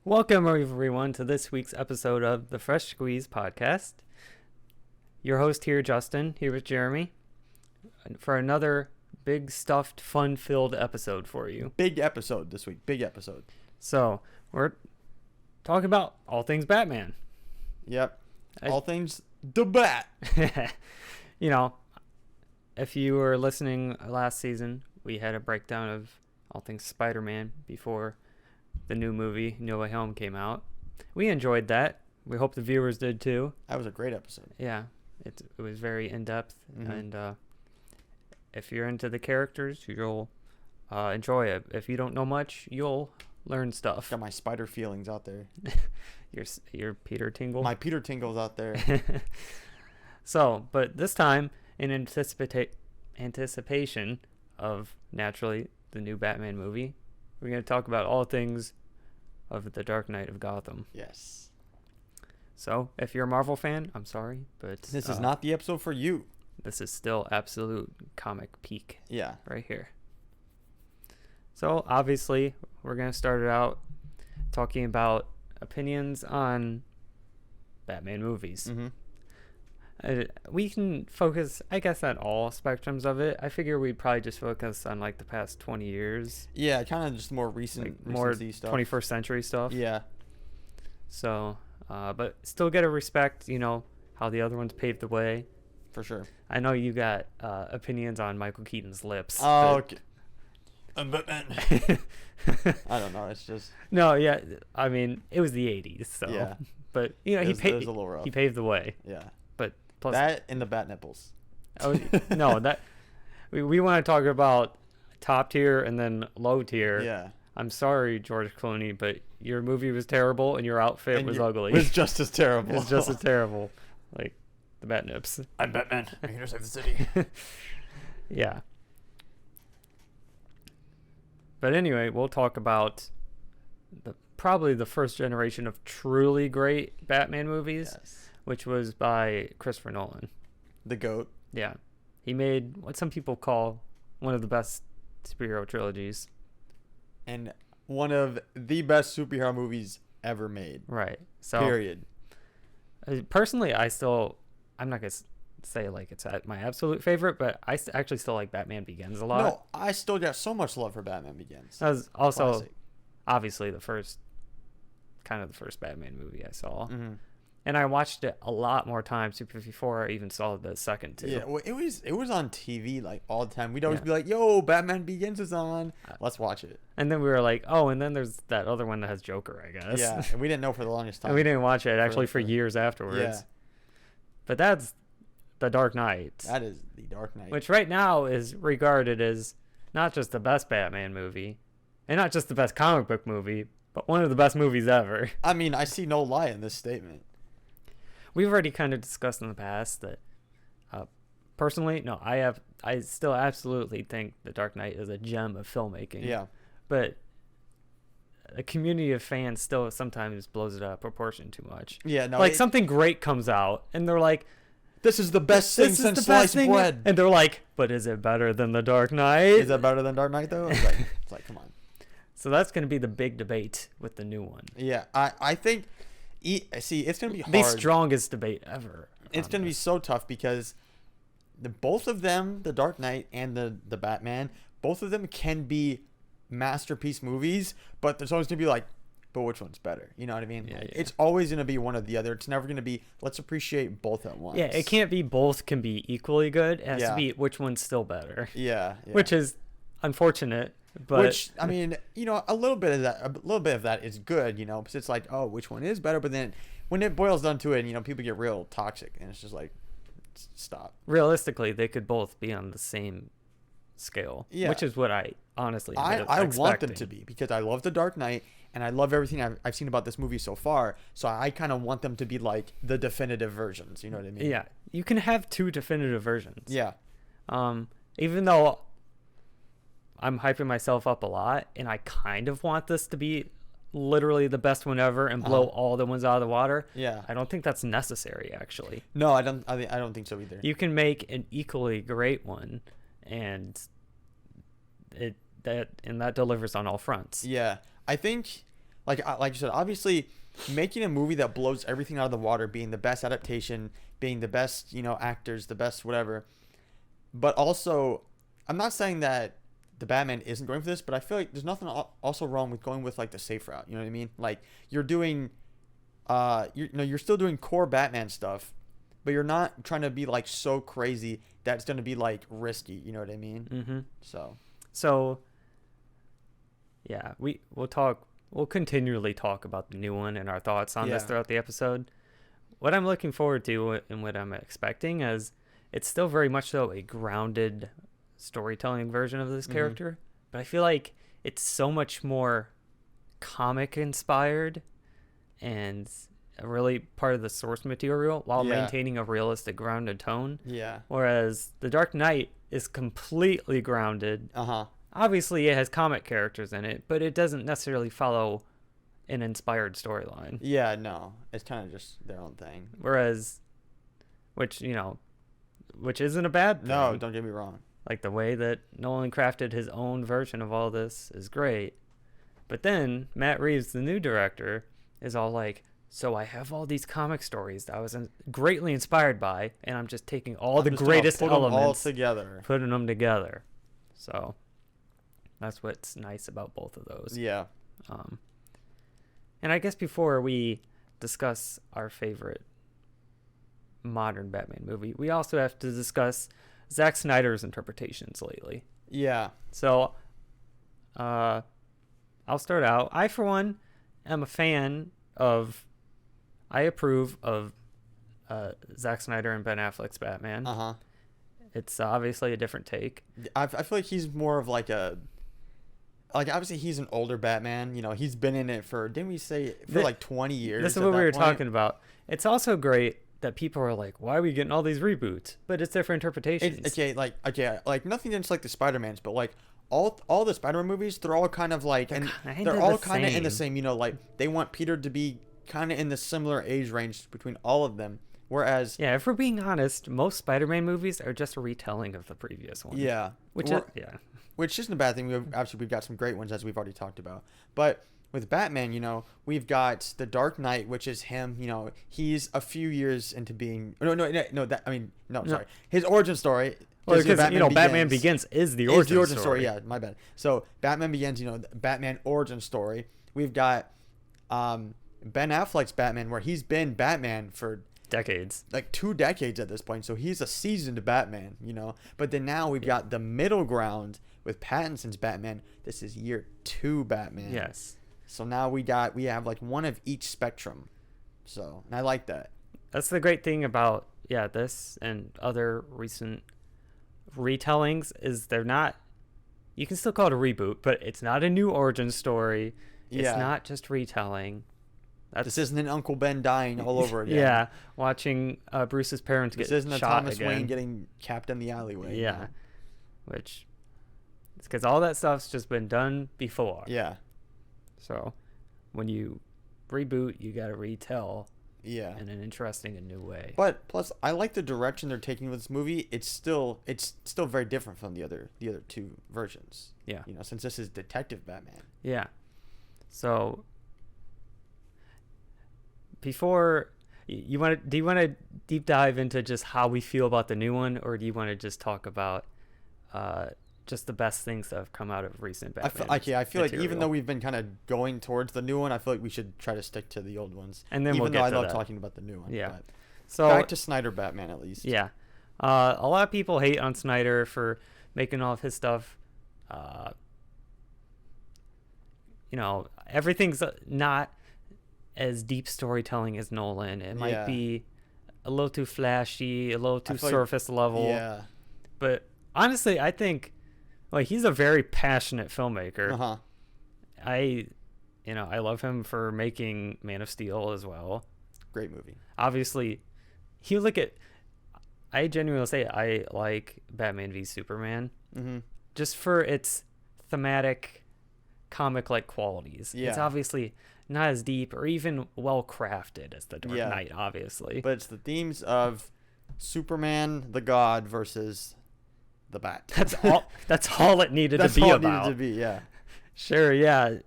Welcome, everyone, to this week's episode of the Fresh Squeeze podcast. Your host here, Justin, here with Jeremy, for another big, stuffed, fun-filled episode for you. Big episode this week. Big episode. So, we're talking about all things Batman. Yep. All things the Bat. You know, if you were listening last season, we had a breakdown of all things Spider-Man before the new movie, No Way Home, came out. We enjoyed that. We hope the viewers did too. That was a great episode. Yeah, it was very in-depth, and if you're into the characters, you'll enjoy it. If you don't know much, you'll learn stuff. Got my spider feelings out there. Your Peter Tingle. My Peter Tingle's out there. So, but this time, in anticipation of, naturally, the new Batman movie, we're going to talk about all things of The Dark Knight of Gotham. Yes. So, if you're a Marvel fan, I'm sorry, but This is not the episode for you. This is still absolute comic peak. Yeah. Right here. So, obviously, we're going to start it out talking about opinions on Batman movies. Mm-hmm. We can focus, I guess, on all spectrums of it. I figure we'd probably just focus on, like, the past 20 years. Yeah, kind of just more recent, more stuff. 21st century stuff. Yeah. So, but still gotta respect, how the other ones paved the way. For sure. I know you got opinions on Michael Keaton's lips. Oh, okay. I'm Batman. I don't know. It's just... No, yeah. I mean, it was the 80s, so... Yeah. But, it was a little rough. He paved the way. Yeah. But plus... That and the bat nipples. Oh, no, that... We want to talk about top tier and then low tier. Yeah. I'm sorry, George Clooney, but your movie was terrible and your outfit was ugly. It was just as terrible. It was just as terrible. Like, the bat nips. I'm Batman. I'm here to save the city. Yeah. But anyway, we'll talk about probably the first generation of truly great Batman movies, Yes. which was by Christopher Nolan. The GOAT. Yeah. He made what some people call one of the best superhero trilogies. And one of the best superhero movies ever made. Right. So, Period. Personally, I'm not going to say like it's my absolute favorite, but I actually still like Batman Begins a lot. No, I still got so much love for Batman Begins. That was also Classic. obviously the first Batman movie I saw. Mm-hmm. And I watched it a lot more times before I even saw the second two. Yeah, well, it was on TV like all the time. We'd always be like, "Yo, Batman Begins is on. Let's watch it." And then we were like, "Oh, and then there's that other one that has Joker, I guess." Yeah, and we didn't know for the longest time. And we didn't watch it actually for years afterwards. Yeah, but that's The Dark Knight. that is The Dark Knight, which right now is regarded as not just the best Batman movie, and not just the best comic book movie, but one of the best movies ever. I mean, I see no lie in this statement. We've already kind of discussed in the past that, personally, no, I still absolutely think The Dark Knight is a gem of filmmaking. Yeah. But a community of fans still sometimes blows it out of proportion too much. Yeah, no. Like something great comes out, and they're like, "This is the best thing since sliced bread." And they're like, "But is it better than The Dark Knight?" Is it better than Dark Knight though? It's like, come on. So that's going to be the big debate with the new one. Yeah, I think. See, it's gonna be hard. The strongest debate ever. It's gonna be so tough because both of them, the Dark Knight and the Batman, both of them can be masterpiece movies, but there's always gonna be like, but which one's better? You know what I mean? Yeah, Like, yeah. It's always gonna be one or the other. It's never gonna be let's appreciate both at once. Yeah, it can't be both can be equally good. It has to Yeah. be which one's still better. Yeah. Which is unfortunate, but which I mean, a little bit of that is good, because it's like, oh, which one is better? But then when it boils down to it, people get real toxic, and it's just like, stop. realistically, they could both be on the same scale. Yeah. Which is what I honestly I want them expecting. to be, because I love The Dark Knight and I love everything I've seen about this movie so far. So I kind of want them to be like the definitive versions. You know what I mean? Yeah, you can have two definitive versions. Yeah. Even though I'm hyping myself up a lot, and I kind of want this to be literally the best one ever and blow all the ones out of the water. Yeah. I don't think that's necessary, actually. No, I don't think so either. You can make an equally great one, and that delivers on all fronts. Yeah. I think like you said, obviously making a movie that blows everything out of the water, being the best adaptation, being the best, actors, the best whatever. But also, I'm not saying that the Batman isn't going for this, but I feel like there's nothing also wrong with going with like the safe route. You know what I mean? Like you're doing, you're still doing core Batman stuff, but you're not trying to be like so crazy that it's going to be like risky. You know what I mean? Mm-hmm. So yeah, we'll continually talk about the new one and our thoughts on this throughout the episode. What I'm looking forward to and what I'm expecting is it's still very much so a grounded storytelling version of this character, but I feel like it's so much more comic inspired and really part of the source material while maintaining a realistic grounded tone. Yeah. Whereas The Dark Knight is completely grounded. Obviously, it has comic characters in it, but it doesn't necessarily follow an inspired storyline. Yeah, no. It's kind of just their own thing. Whereas, which isn't a bad thing. No, don't get me wrong. Like, the way that Nolan crafted his own version of all this is great. But then, Matt Reeves, the new director, is all like, so I have all these comic stories that I was greatly inspired by, and I'm just taking all the greatest elements, all together, putting them together. So that's what's nice about both of those. Yeah. And I guess before we discuss our favorite modern Batman movie, we also have to discuss Zack Snyder's interpretations lately. Yeah. So I'll start out. I, for one, am a fan of... I approve of Zack Snyder and Ben Affleck's Batman. It's obviously a different take. I feel like he's more of like a... Like, obviously, he's an older Batman. He's been in it for... Didn't we say... For like 20 years. This is what we were talking about. It's also great that people are like, why are we getting all these reboots? But it's different interpretations. Like nothing against like the Spider-Mans, but like all the Spider-Man movies, they're all kind of like... And they're all kind of in the same, like they want Peter to be kind of in the similar age range between all of them. Whereas... Yeah, if we're being honest, most Spider-Man movies are just a retelling of the previous one. Yeah. Which isn't a bad thing. We've got some great ones, as we've already talked about. But with Batman, we've got The Dark Knight, which is him. He's a few years into being... Sorry. His origin story... Well, because, Batman Begins is the origin story. Yeah, my bad. So Batman Begins, Batman origin story. We've got Ben Affleck's Batman, where he's been Batman for... decades, like 2 decades at this point, so he's a seasoned Batman, but then now we've got the middle ground with Pattinson's Batman. This is year 2 Batman. Yes. So now we have like one of each spectrum, so and I like that. That's the great thing about this and other recent retellings is they're not... You can still call it a reboot, but it's not a new origin story. It's not just retelling. This isn't an Uncle Ben dying all over again. Yeah, watching Bruce's parents get shot again. This isn't a Thomas Wayne getting capped in the alleyway. Yeah, which it's because all that stuff's just been done before. Yeah. So when you reboot, you got to retell. Yeah. In an interesting and new way. But plus, I like the direction they're taking with this movie. It's still very different from the other 2 versions. Yeah. Since this is Detective Batman. Yeah. So. Before do you want to deep dive into just how we feel about the new one, or do you want to just talk about just the best things that have come out of recent Batman? I feel like even though we've been kind of going towards the new one, I feel like we should try to stick to the old ones. And then even though I love talking about the new one. Yeah. But so back to Snyder Batman at least. Yeah. A lot of people hate on Snyder for making all of his stuff. Everything's not as deep storytelling as Nolan. It might be a little too flashy, a little too surface level. Yeah. But honestly, I think he's a very passionate filmmaker. I love him for making Man of Steel as well. Great movie. Obviously, I genuinely say I like Batman v Superman. Just for its thematic comic-like qualities. Yeah. It's obviously not as deep or even well crafted as the Dark Knight, obviously. But it's the themes of Superman, the God, versus the Bat. That's all it needed to be about. Needed to be, yeah. Sure, yeah.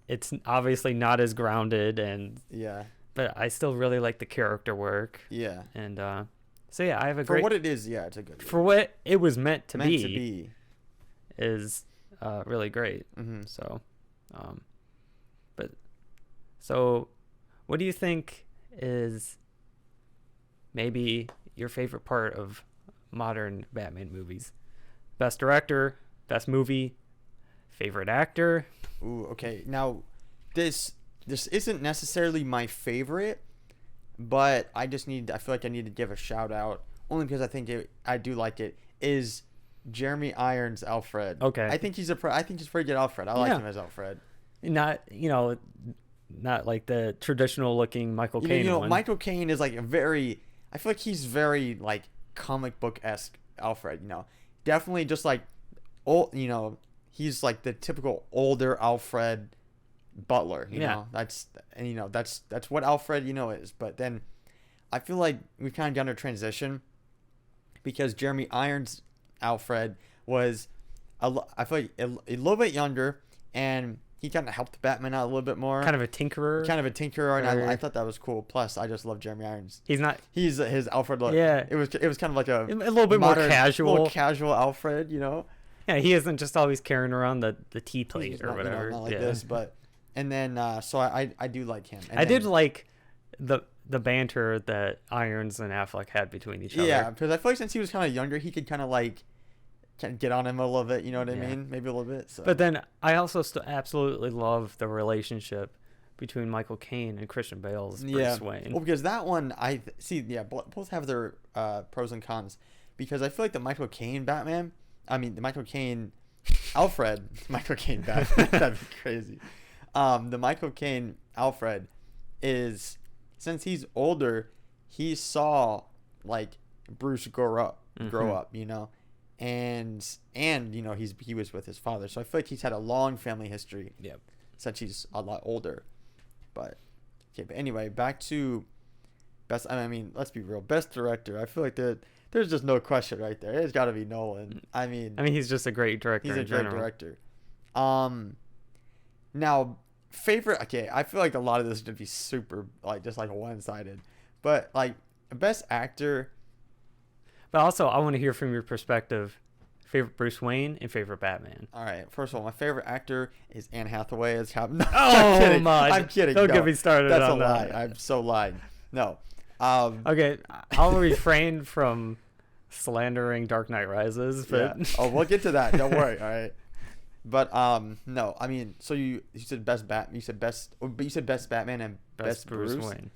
it's obviously not as grounded, and Yeah. but I still really like the character work. Yeah. And so yeah, I have a For great what it is, yeah, it's a good for movie. what it was meant to Meant be, to be. is really great. Mm-hmm. So, but so what do you think is maybe your favorite part of modern Batman movies? Best director, best movie, favorite actor? Ooh, okay. Now, this isn't necessarily my favorite, but I feel like I need to give a shout out only because I do like it. Is Jeremy Irons Alfred? Okay. I think he's pretty good Alfred. I like Yeah. him as Alfred. Not, not like the traditional looking Michael Caine one. Michael Caine is like I feel like he's very like comic book esque Alfred. Definitely just like old. He's like the typical older Alfred butler. That's what Alfred is. But then I feel like we've kind of done a transition because Jeremy Irons Alfred was I feel like a little bit younger, and he kind of helped Batman out a little bit more. Kind of a tinkerer. And I thought that was cool. Plus, I just love Jeremy Irons. He's His Alfred look. Yeah. It was kind of like a little bit modern, more casual. little casual Alfred. Yeah, he isn't just always carrying around the tea plate He's or not, whatever. not like yeah. this, but and then so I do like him. And I then, did like the banter that Irons and Affleck had between each other. Yeah, because I feel like since he was kind of younger, he could kind of get on him a little bit. You know what I Yeah. mean? Maybe a little bit. So. But then I also absolutely love the relationship between Michael Caine and Christian Bale's Bruce Wayne. Well, because that one I see. Yeah, both have their pros and cons. Because I feel like the Michael Caine Alfred, Michael Caine Batman, that'd be crazy. The Michael Caine Alfred is, since he's older, he saw like Bruce grow up, and he was with his father, so I feel like he's had a long family history. Yep. Since he's a lot older, but anyway, back to best. I mean, let's be real. Best director. I feel like there's just no question right there. It's got to be Nolan. I mean, he's just a great director. He's a great director. Now favorite. Okay, I feel like a lot of this is gonna be super just one sided, but best actor. But also, I want to hear from your perspective. Favorite Bruce Wayne and favorite Batman. All right. First of all, my favorite actor is Anne Hathaway as Captain. No, I'm kidding. Don't get me started That's on a that. lie. I'm so lying. No. Okay, I'll refrain from slandering Dark Knight Rises, but yeah. Oh, we'll get to that. Don't worry. All right. But no, I mean, so you said best Batman. You said best Batman and best Bruce Wayne.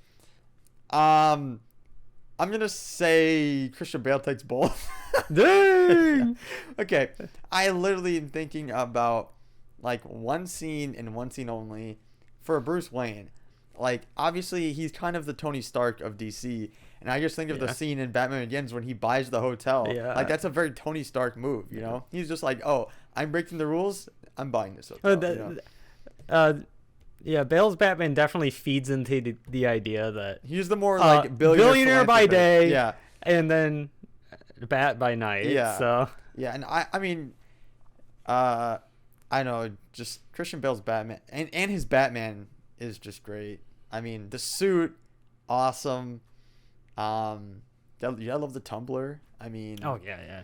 I'm gonna say Christian Bale takes both. Dang. Okay, I literally am thinking about one scene and one scene only for Bruce Wayne. Obviously he's kind of the Tony Stark of DC, and I just think of the scene in Batman Begins when he buys the hotel. Yeah. That's a very Tony Stark move. He's just oh, I'm breaking the rules. I'm buying this hotel. Yeah, Bale's Batman definitely feeds into the idea that he's the more billionaire by day, yeah, and then bat by night. Yeah. So yeah, and I mean, I know, just Christian Bale's Batman and his Batman is just great. I mean, the suit, awesome. I love the Tumblr. I mean, oh yeah.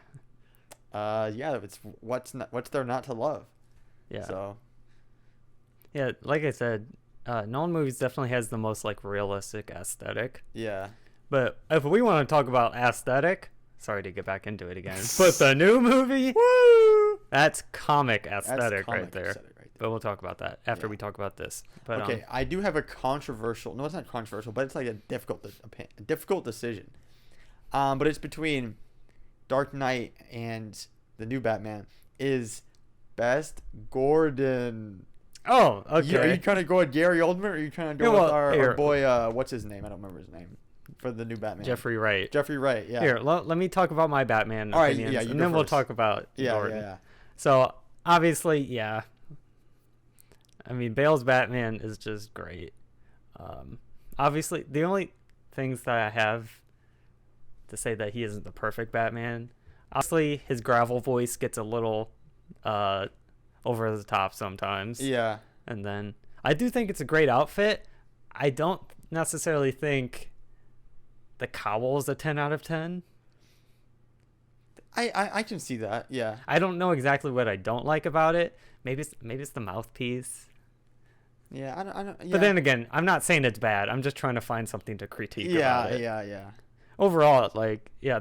It's what's there not to love. Yeah. So. Yeah, like I said, Nolan movies definitely has the most realistic aesthetic. Yeah. But if we want to talk about aesthetic, sorry to get back into it again, but the new movie, Woo! That's comic aesthetic right there. Aesthetic right there. But we'll talk about that after we talk about this. But okay, I do have a controversial. No, it's not controversial, but it's a difficult decision. But it's between Dark Knight and the new Batman. Is best Gordon. Oh, okay. Are you trying to go with Gary Oldman, or are you trying to go with our boy? What's his name? I don't remember his name for the new Batman. Jeffrey Wright. Yeah. Here, let me talk about my Batman opinions, yeah, and then we'll talk about Gordon. Yeah. So obviously, yeah. I mean, Bale's Batman is just great. Obviously, the only things that I have to say that he isn't the perfect Batman. Obviously, his gravel voice gets a little over the top sometimes. Yeah. And then I do think it's a great outfit. I don't necessarily think the cowl is a 10 out of 10. I can see that. Yeah. I don't know exactly what I don't like about it. Maybe it's the mouthpiece. Yeah. I don't. Yeah. But then again, I'm not saying it's bad. I'm just trying to find something to critique about it. Yeah. Overall, like, yeah,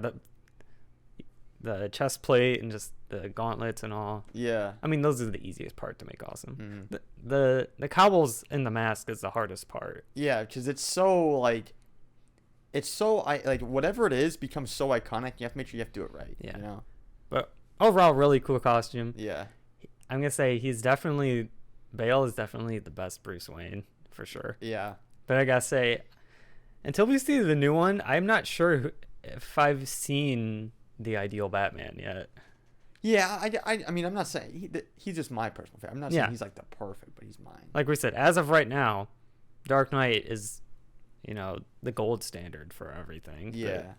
the chest plate and just the gauntlets and all. Yeah. I mean, those are the easiest part to make awesome. Mm-hmm. The cowls in the mask is the hardest part. Yeah, because it's so like, like whatever it is becomes so iconic. You have to make sure you have to do it right. Yeah. You know. But overall, really cool costume. Yeah. I'm gonna say Bale is definitely the best Bruce Wayne for sure. Yeah. But I gotta say, until we see the new one, I'm not sure if I've seen the ideal Batman yet. Yeah, I mean, I'm not saying he's just my personal favorite. I'm not saying he's like the perfect, but he's mine. Like we said, as of right now, Dark Knight is, the gold standard for everything. Yeah.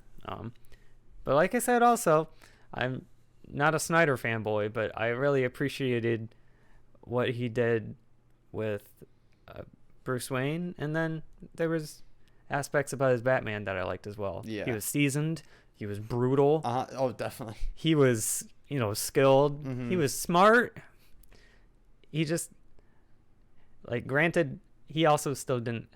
But like I said, also, I'm not a Snyder fanboy, but I really appreciated what he did with Bruce Wayne, and then there was aspects about his Batman that I liked as well. Yeah. He was seasoned. He was brutal. Oh, definitely. He was, skilled. Mm-hmm. He was smart. He just, like, granted, he also still didn't.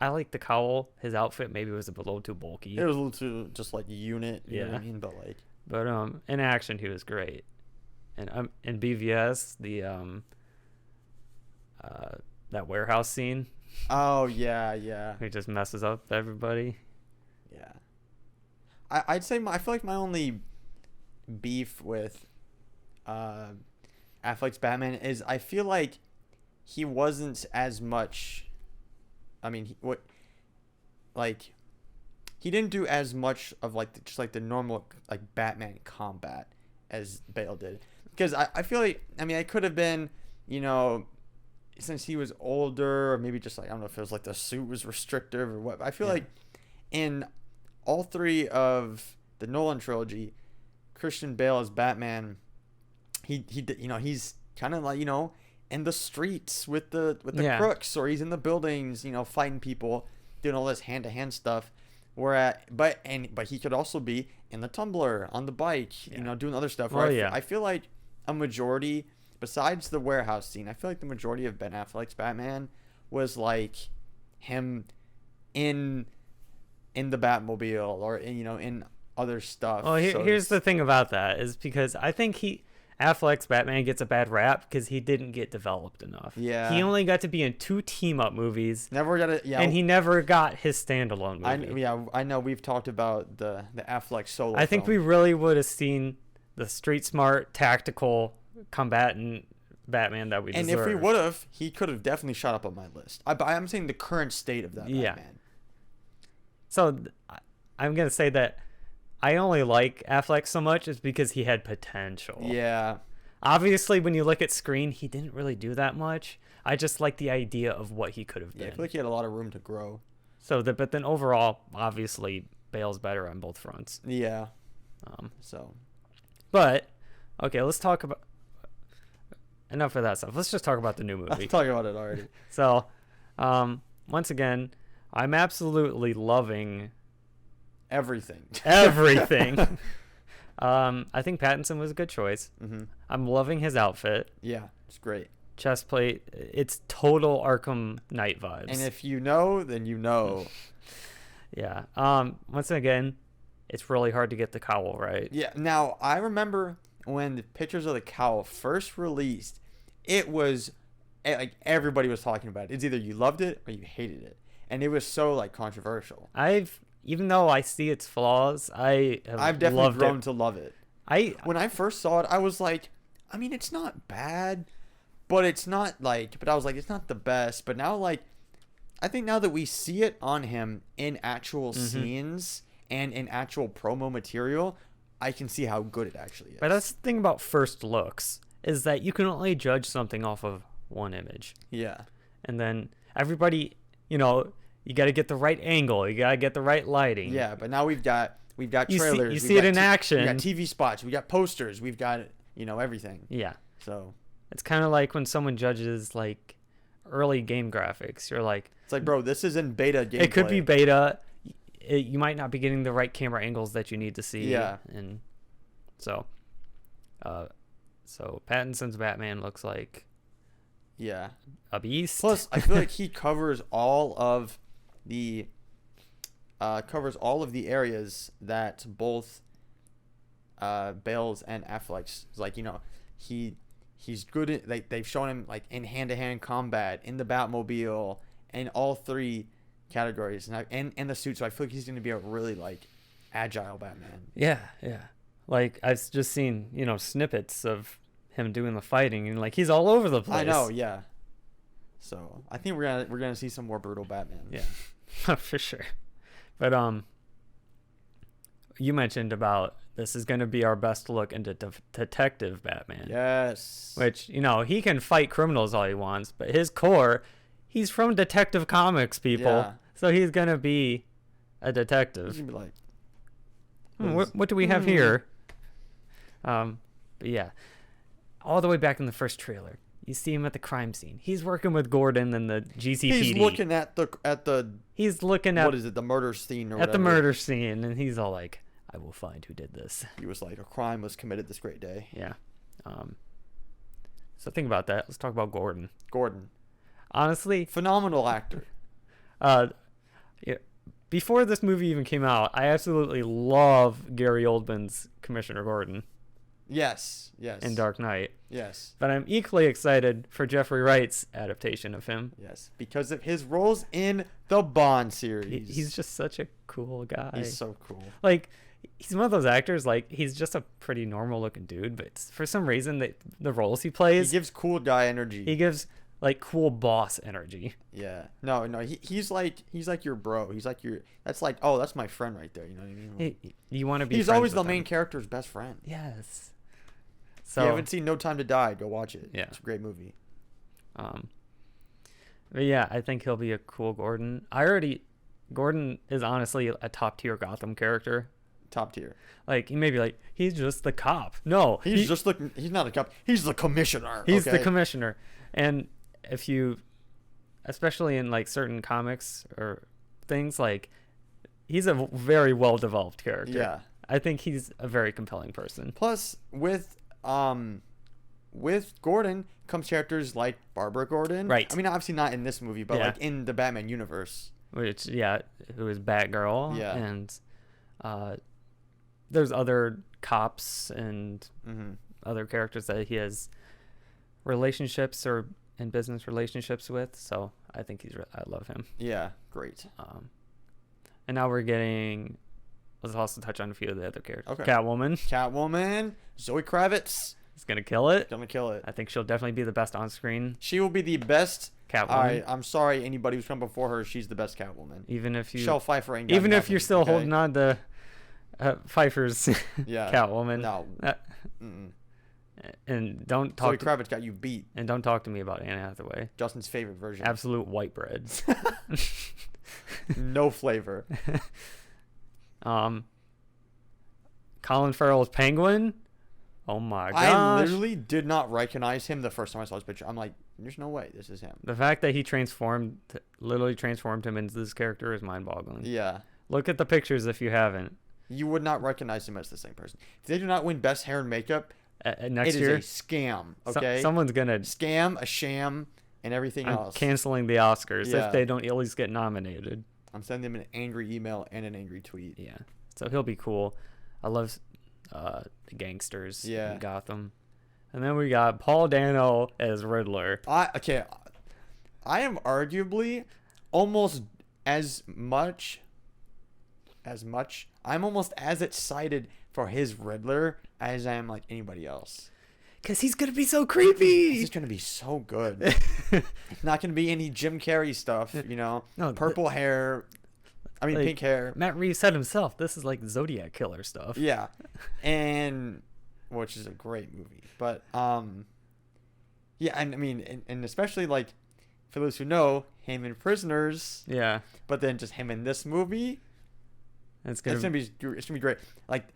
I like the cowl. His outfit maybe was a little too bulky. It was a little too just like unit. You know what I Yeah. mean? But like. But in action, he was great. And in BVS, that warehouse scene, Oh yeah. he just messes up everybody. Yeah. I'd say I feel like my only beef with Affleck's Batman is I feel like he wasn't as much. I mean, he didn't do as much of like just like the normal like Batman combat as Bale did, because I feel like, I mean, I could have been, since he was older, or maybe just like, I don't know if it was like the suit was restrictive or what. I feel like in all three of the Nolan trilogy, Christian Bale as Batman, he's kind of like, in the streets with the crooks, or he's in the buildings, fighting people, doing all this hand-to-hand stuff. But he could also be in the tumbler, on the bike, doing other stuff. I feel like a majority, besides the warehouse scene, I feel like the majority of Ben Affleck's Batman was like him in the Batmobile, or in other stuff. Well, here's the thing about that, is because I think Affleck's Batman gets a bad rap because he didn't get developed enough. Yeah. He only got to be in 2 team-up movies. Never got it. Yeah. And he never got his standalone movie. I know we've talked about the Affleck solo I think film. we really would have seen the street-smart, tactical, combatant Batman that we deserve. And if we would have, he could have definitely shot up on my list. I'm saying the current state of that Batman. So I'm going to say that I only like Affleck so much is because he had potential. Yeah. Obviously, when you look at screen, he didn't really do that much. I just like the idea of what he could have been. Yeah, I feel like he had a lot of room to grow. But then overall, obviously, Bale's better on both fronts. Yeah. So. But, okay, let's talk about... Enough of that stuff. Let's just talk about the new movie. I'll talk about it already. So, once again, I'm absolutely loving... Everything. I think Pattinson was a good choice. Mm-hmm. I'm loving his outfit. Yeah, it's great. Chest plate. It's total Arkham Knight vibes. And if you know, then you know. Yeah. Once again, it's really hard to get the cowl right. Yeah. Now, I remember when the pictures of the cowl first released, it was like everybody was talking about it. It's either you loved it or you hated it. And it was so like controversial. Even though I see its flaws, I've definitely grown to love it. When I first saw it, I was like, I mean, it's not bad, but it's not like, but I was like, it's not the best. But now, like, I think now that we see it on him in actual scenes and in actual promo material, I can see how good it actually is. But that's the thing about first looks, is that you can only judge something off of one image. Yeah. And then everybody, you got to get the right angle. You got to get the right lighting. Yeah, but now we've got trailers. You see it in action. We got TV spots. We got posters. We've got everything. Yeah. So it's kind of like when someone judges like early game graphics. You're like, It's like, bro, this is in beta gameplay. it could be beta. You might not be getting the right camera angles that you need to see. Yeah. And so, Pattinson's Batman looks like Yeah. a beast. Plus, I feel like he covers all of the areas that both Bale's and Affleck's, like, you know, he's good at, like, they've shown him like in hand-to-hand combat, in the Batmobile, in all three categories, and the suit. So I feel like he's going to be a really like agile Batman. Yeah. Like, I've just seen, you know, snippets of him doing the fighting, and like, he's all over the place. I know, yeah. So I think we're gonna see some more brutal Batman. Yeah, for sure. But you mentioned about this is going to be our best look into Detective Batman. Yes. Which, you know, he can fight criminals all he wants, but his core, he's from Detective Comics, people. Yeah. So he's going to be a detective. He's gonna be like, What do we have here? But yeah, all the way back in the first trailer, you see him at the crime scene. He's working with Gordon and the GCPD. he's looking at the He's looking at what is it, the murder scene or at whatever. the murder scene, and he's all like, "I will find who did this." He was like, a crime was committed this great day. Yeah. So think about that. Let's talk about Gordon. Gordon, Honestly, phenomenal actor. yeah, before this movie even came out, I absolutely love Gary Oldman's Commissioner Gordon Yes. in Dark Knight. Yes. But I'm equally excited for Jeffrey Wright's adaptation of him. Yes, because of his roles in the Bond series. He's just such a cool guy. He's so cool. Like, he's one of those actors, like, he's just a pretty normal looking dude, but for some reason, the roles he plays, He gives cool guy energy. he gives, like, cool boss energy. Yeah. No. He's like your bro. He's like that's like, oh, that's my friend right there. You know what I mean? You want to be He's friends always with the main him. character's best friend. Yes. If So, you haven't seen No Time to Die, go watch it. Yeah. It's a great movie. But yeah, I think he'll be a cool Gordon. Gordon is honestly a top tier Gotham character. Top tier. Like, he may be like, he's just the cop. No, He's not a cop. He's the commissioner. he's the okay? commissioner. And if you, especially in like certain comics or things, like, he's a very well developed character. Yeah. I think he's a very compelling person. Plus, with Gordon comes characters like Barbara Gordon. Right. I mean, obviously not in this movie, but Yeah. like in the Batman universe. Which, yeah, who is Batgirl. Yeah. And there's other cops and Mm-hmm. other characters that he has relationships or and business relationships with. So I think I love him. Yeah. Great. And now we're getting. Let's also touch on a few of the other characters. Okay. Catwoman Zoe Kravitz is gonna kill it. gonna kill it. I think she'll definitely be the best on screen She will be the best. Catwoman. I'm sorry, anybody who's come before her. She's the best Catwoman. Even if you, Michelle Pfeiffer ain't got even if nothing, you're still okay? holding on to Pfeiffer's Yeah. Catwoman. No. Uh, Mm-mm. and don't Zoe talk. To, Kravitz got you beat. and don't talk to me about Anne Hathaway. Justin's favorite version. Absolute white bread. No flavor. Colin Farrell's Penguin. Oh my gosh. I literally did not recognize him the first time I saw his picture. I'm like, there's no way this is him. The fact that he literally transformed him into this character is mind-boggling. Yeah. Look at the pictures if you haven't. You would not recognize him as the same person. If they do not win Best Hair and Makeup, Next it year, is a scam, okay? someone's gonna. Scam, a sham, and everything I'm else. canceling the Oscars Yeah. if they don't at least get nominated. I'm sending him an angry email and an angry tweet. Yeah, so he'll be cool. I love the gangsters in Gotham, and then we got Paul Dano as Riddler. I am arguably almost I'm almost as excited for his Riddler as I am like anybody else. Cause he's gonna be so creepy. This is gonna be so good. It's not gonna be any Jim Carrey stuff, you know. No, purple hair. I mean, like, pink hair. Matt Reeves said himself, this is like Zodiac Killer stuff. Yeah, and which is a great movie. But yeah, and I mean, and especially like for those who know him in Prisoners. Yeah, But then just him in this movie. It's gonna be great. Like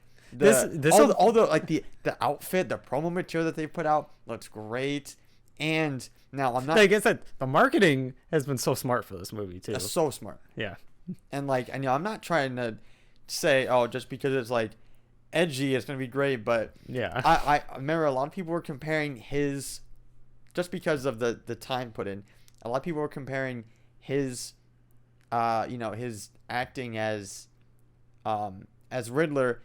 all the like the outfit, the promo material that they put out looks great, And now I'm not Like I said, the marketing has been so smart for this movie too. that's so smart. Yeah. And like, and I'm not trying to say, oh, just because it's like edgy, it's gonna be great. But Yeah. I remember a lot of people were comparing his, just because of the time put in. A lot of people were comparing his, his acting as Riddler,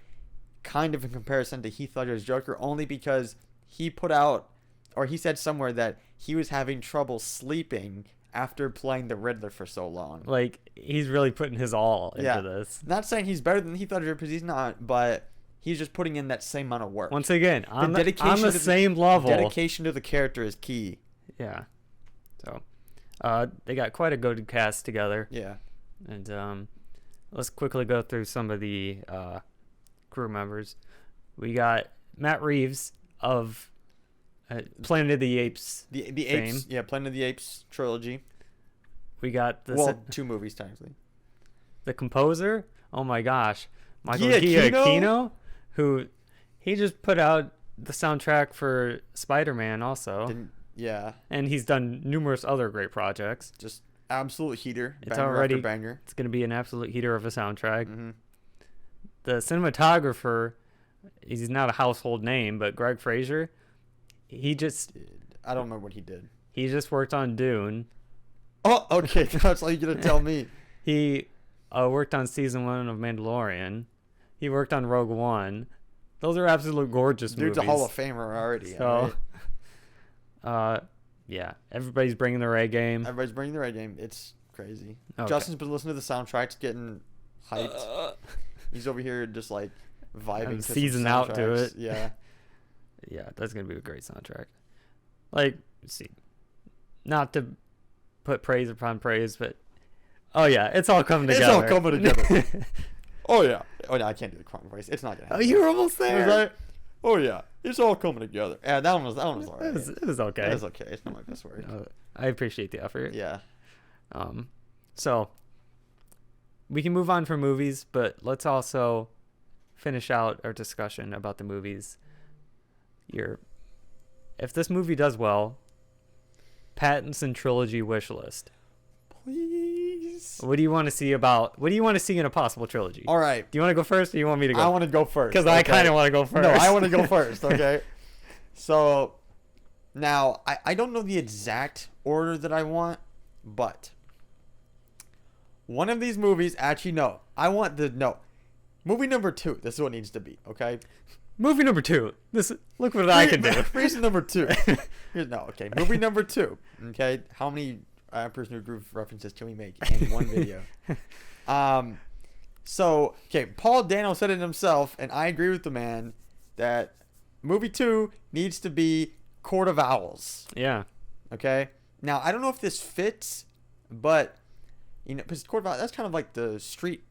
kind of in comparison to Heath Ledger's Joker, only because he put out, or he said somewhere that he was having trouble sleeping after playing the Riddler for so long. Like he's really putting his all into this. Not saying he's better than Heath Ledger, because he's not, but he's just putting in that same amount of work. Once again, on the same level. Dedication to the character is key. Yeah. So, they got quite a good cast together. Yeah. And let's quickly go through some of the crew members. We got Matt Reeves of Planet of the Apes. The fame. Apes, Planet of the Apes trilogy. We got two movies technically. the composer. Oh my gosh, Michael Giacchino? Giacchino, who he just put out the soundtrack for Spider-Man also. And he's done numerous other great projects. Just absolute heater. It's banger already after banger. It's going to be an absolute heater of a soundtrack. Mm-hmm. The cinematographer, he's not a household name, but Greg Fraser, I don't remember what he did. He just worked on Dune. Oh, okay. That's all you're gonna tell me. He worked on season 1 of Mandalorian. He worked on Rogue One. Those are absolute gorgeous movies. Dude's a Hall of Famer already. So, yeah, everybody's bringing their A game. Everybody's bringing their A game. It's crazy. Okay. Justin's been listening to the soundtracks, getting hyped. He's over here just like vibing. To season some out to it. Yeah. Yeah, that's gonna be a great soundtrack. Like, let's see, not to put praise upon praise, but oh yeah, it's all coming together. It's all coming together. Oh yeah. Oh no, I can't do the Kronk voice. It's not gonna happen. Oh, you were almost there. Was I? Oh yeah, it's all coming together. Yeah, that one was alright. It was okay. It was okay. It's not my best word. I appreciate the effort. Yeah. So we can move on from movies, but let's also finish out our discussion about the movies. If this movie does well, Pattinson trilogy wish list. Please. What do you want to see in a possible trilogy? All right. Do you want to go first, or do you want me to go? I want to go first. Because I kind of want to go first. No, I want to go first. Okay. So now I don't know the exact order that I want, but one of these movies, actually no, movie number 2. This is what it needs to be. Okay. Movie number 2. Look what I can do. Reason number 2. Okay. Movie number 2. Okay. How many personal group references can we make in one video? So, okay, Paul Dano said it himself, and I agree with the man, that movie 2 needs to be Court of Owls. Yeah. Okay? Now, I don't know if this fits, but, because Court of Owls, that's kind of like the street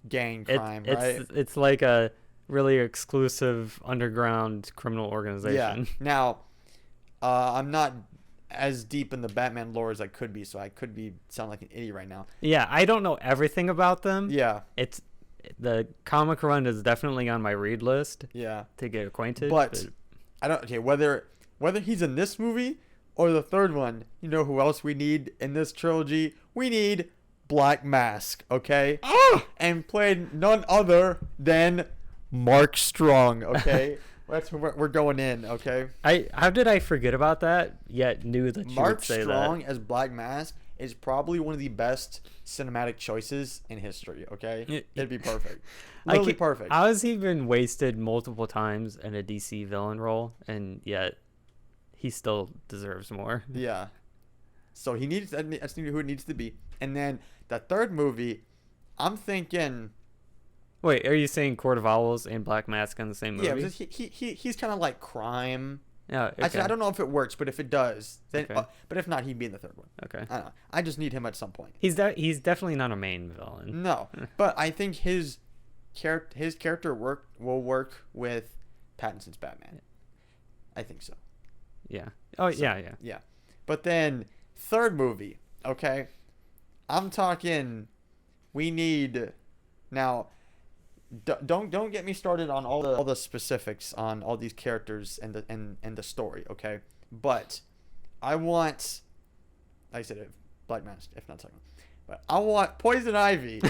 gang crime, right? It's like a really exclusive underground criminal organization. Yeah. Now, I'm not as deep in the Batman lore as I could be, so I could sound like an idiot right now. Yeah, I don't know everything about them. Yeah. The comic run is definitely on my read list. Yeah. To get acquainted. But I don't. Okay, whether he's in this movie or the third one, you know who else we need in this trilogy? We need Black Mask. Okay. And played none other than Mark Strong. Okay. That's where we're going in, okay? How did I forget about that? Yet knew that you would say that. Mark Strong as Black Mask is probably one of the best cinematic choices in history, okay? It'd be perfect. Literally perfect. How has he been wasted multiple times in a DC villain role, and yet he still deserves more? Yeah. So that's who it needs to be. And then the third movie, I'm thinking... Wait, are you saying Court of Owls and Black Mask in the same movie? Yeah, because he's kind of like crime. Yeah, okay. I don't know if it works, but if it does, then. Okay. But if not, he'd be in the third one. Okay. I don't know. I just need him at some point. He's definitely not a main villain. No, but I think his character will work with Pattinson's Batman. I think so. Yeah. Oh, so, yeah. Yeah. But then third movie, okay? I'm talking. We need now. Don't get me started on all the specifics on all these characters and the story, okay? But I want, like I said, Black Mask, if not second. But I want Poison Ivy,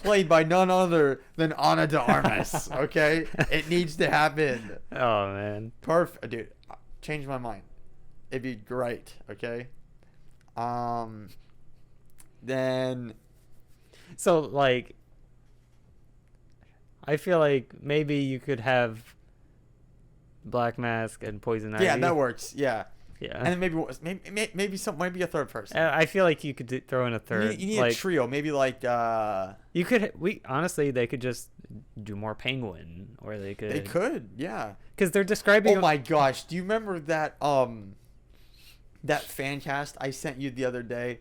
played by none other than Ana de Armas. Okay, it needs to happen. Oh man. Perfect, dude. Change my mind. It'd be great. Okay. Then. So like, I feel like maybe you could have Black Mask and Poison Ivy. Yeah, that works. Yeah. Yeah. And then maybe a third person. I feel like you could throw in a third. You need like, a trio. Maybe like. You could. Honestly, they could just do more Penguin, or they could. They could. Yeah. Because they're describing. Oh my gosh! Do you remember that that fan cast I sent you the other day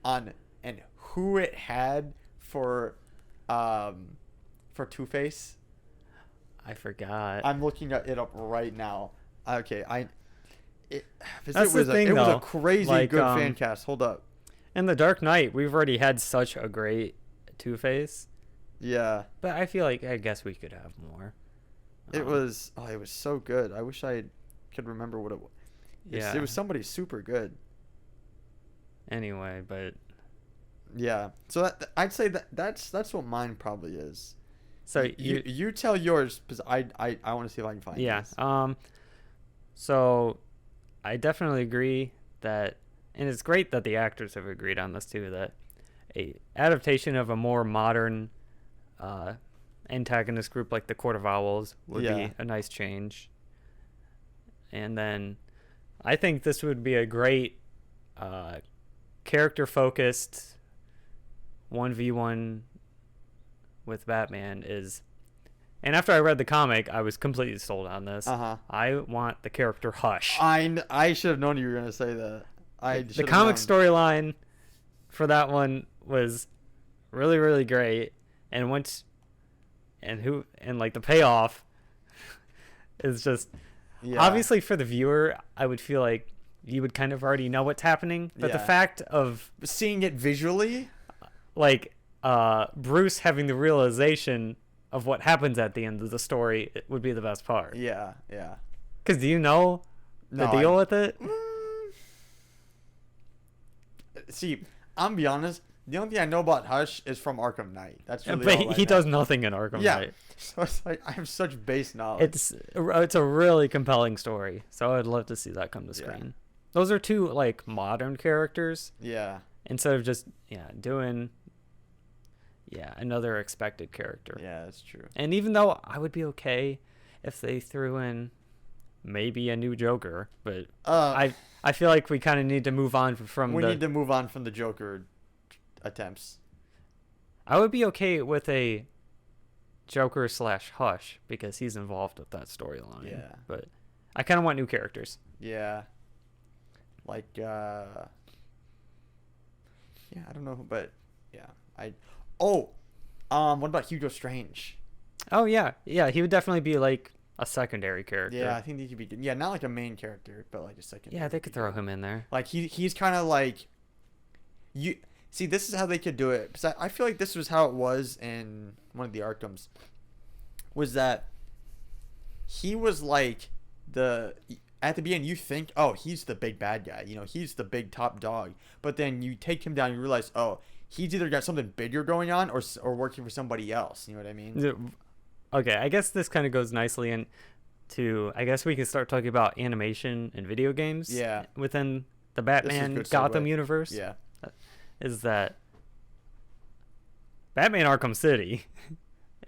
on and who it had for Two-Face? I forgot. I'm looking it up right now. Okay, it That's was the thing, it was though. a crazy Like, good fan cast. Hold up. In The Dark Knight, we've already had such a great Two-Face, Yeah. but I feel like I guess we could have more. It was so good. I wish I could remember what it was. Yeah. It was somebody super good. Anyway, but Yeah. So I'd say that's what mine probably is. so You tell yours because I want to see if I can find yeah. this. So I definitely agree that, and it's great that the actors have agreed on this too, that a adaptation of a more modern antagonist group like the Court of Owls would Yeah. be a nice change. And then I think this would be a great character-focused 1v1 with Batman is... And after I read the comic, I was completely sold on this. Uh-huh. I want the character Hush. I should have known you were gonna say that. The comic storyline for that one was really, really great. And like the payoff is just... Yeah. Obviously, for the viewer, I would feel like you would kind of already know what's happening. But the Yeah. fact of, Seeing it visually. like, Bruce having the realization of what happens at the end of the story would be the best part. Yeah. Yeah. Because do you know the No, deal with it? See, I'm be honest. The only thing I know about Hush is from Arkham Knight. That's really But all I he know. does nothing in Arkham Yeah. Knight. So it's like I have such base knowledge. It's a really compelling story. So I'd love to see that come to screen. Those are two, like, modern characters. Yeah. Instead of just, doing... another expected character. Yeah, that's true. And even though I would be okay if they threw in maybe a new Joker, but I feel like we kind of need to move on from We need to move on from the Joker attempts. I would be okay with a Joker / Hush because he's involved with that storyline. Yeah. But I kind of want new characters. Yeah. Like yeah, I don't know, but yeah. What about Hugo Strange? Oh yeah, he would definitely be like a secondary character. Yeah, I think he could be good. Yeah, not like a main character, but like a second. Yeah, they could throw him in there. Like he's kind of like you see. This is how they could do it. Because I feel like this was how it was in one of the Arkhams. Was that he was like at the beginning you think, oh, he's the big bad guy. He's the big top dog. But then you take him down and you realize, oh, he's either got something bigger going on or working for somebody else. You know what I mean? Okay, I guess this kind of goes nicely into... I guess we can start talking about animation and video games. Yeah. Within the Batman good Gotham segue. universe. Yeah. Is that Batman Arkham City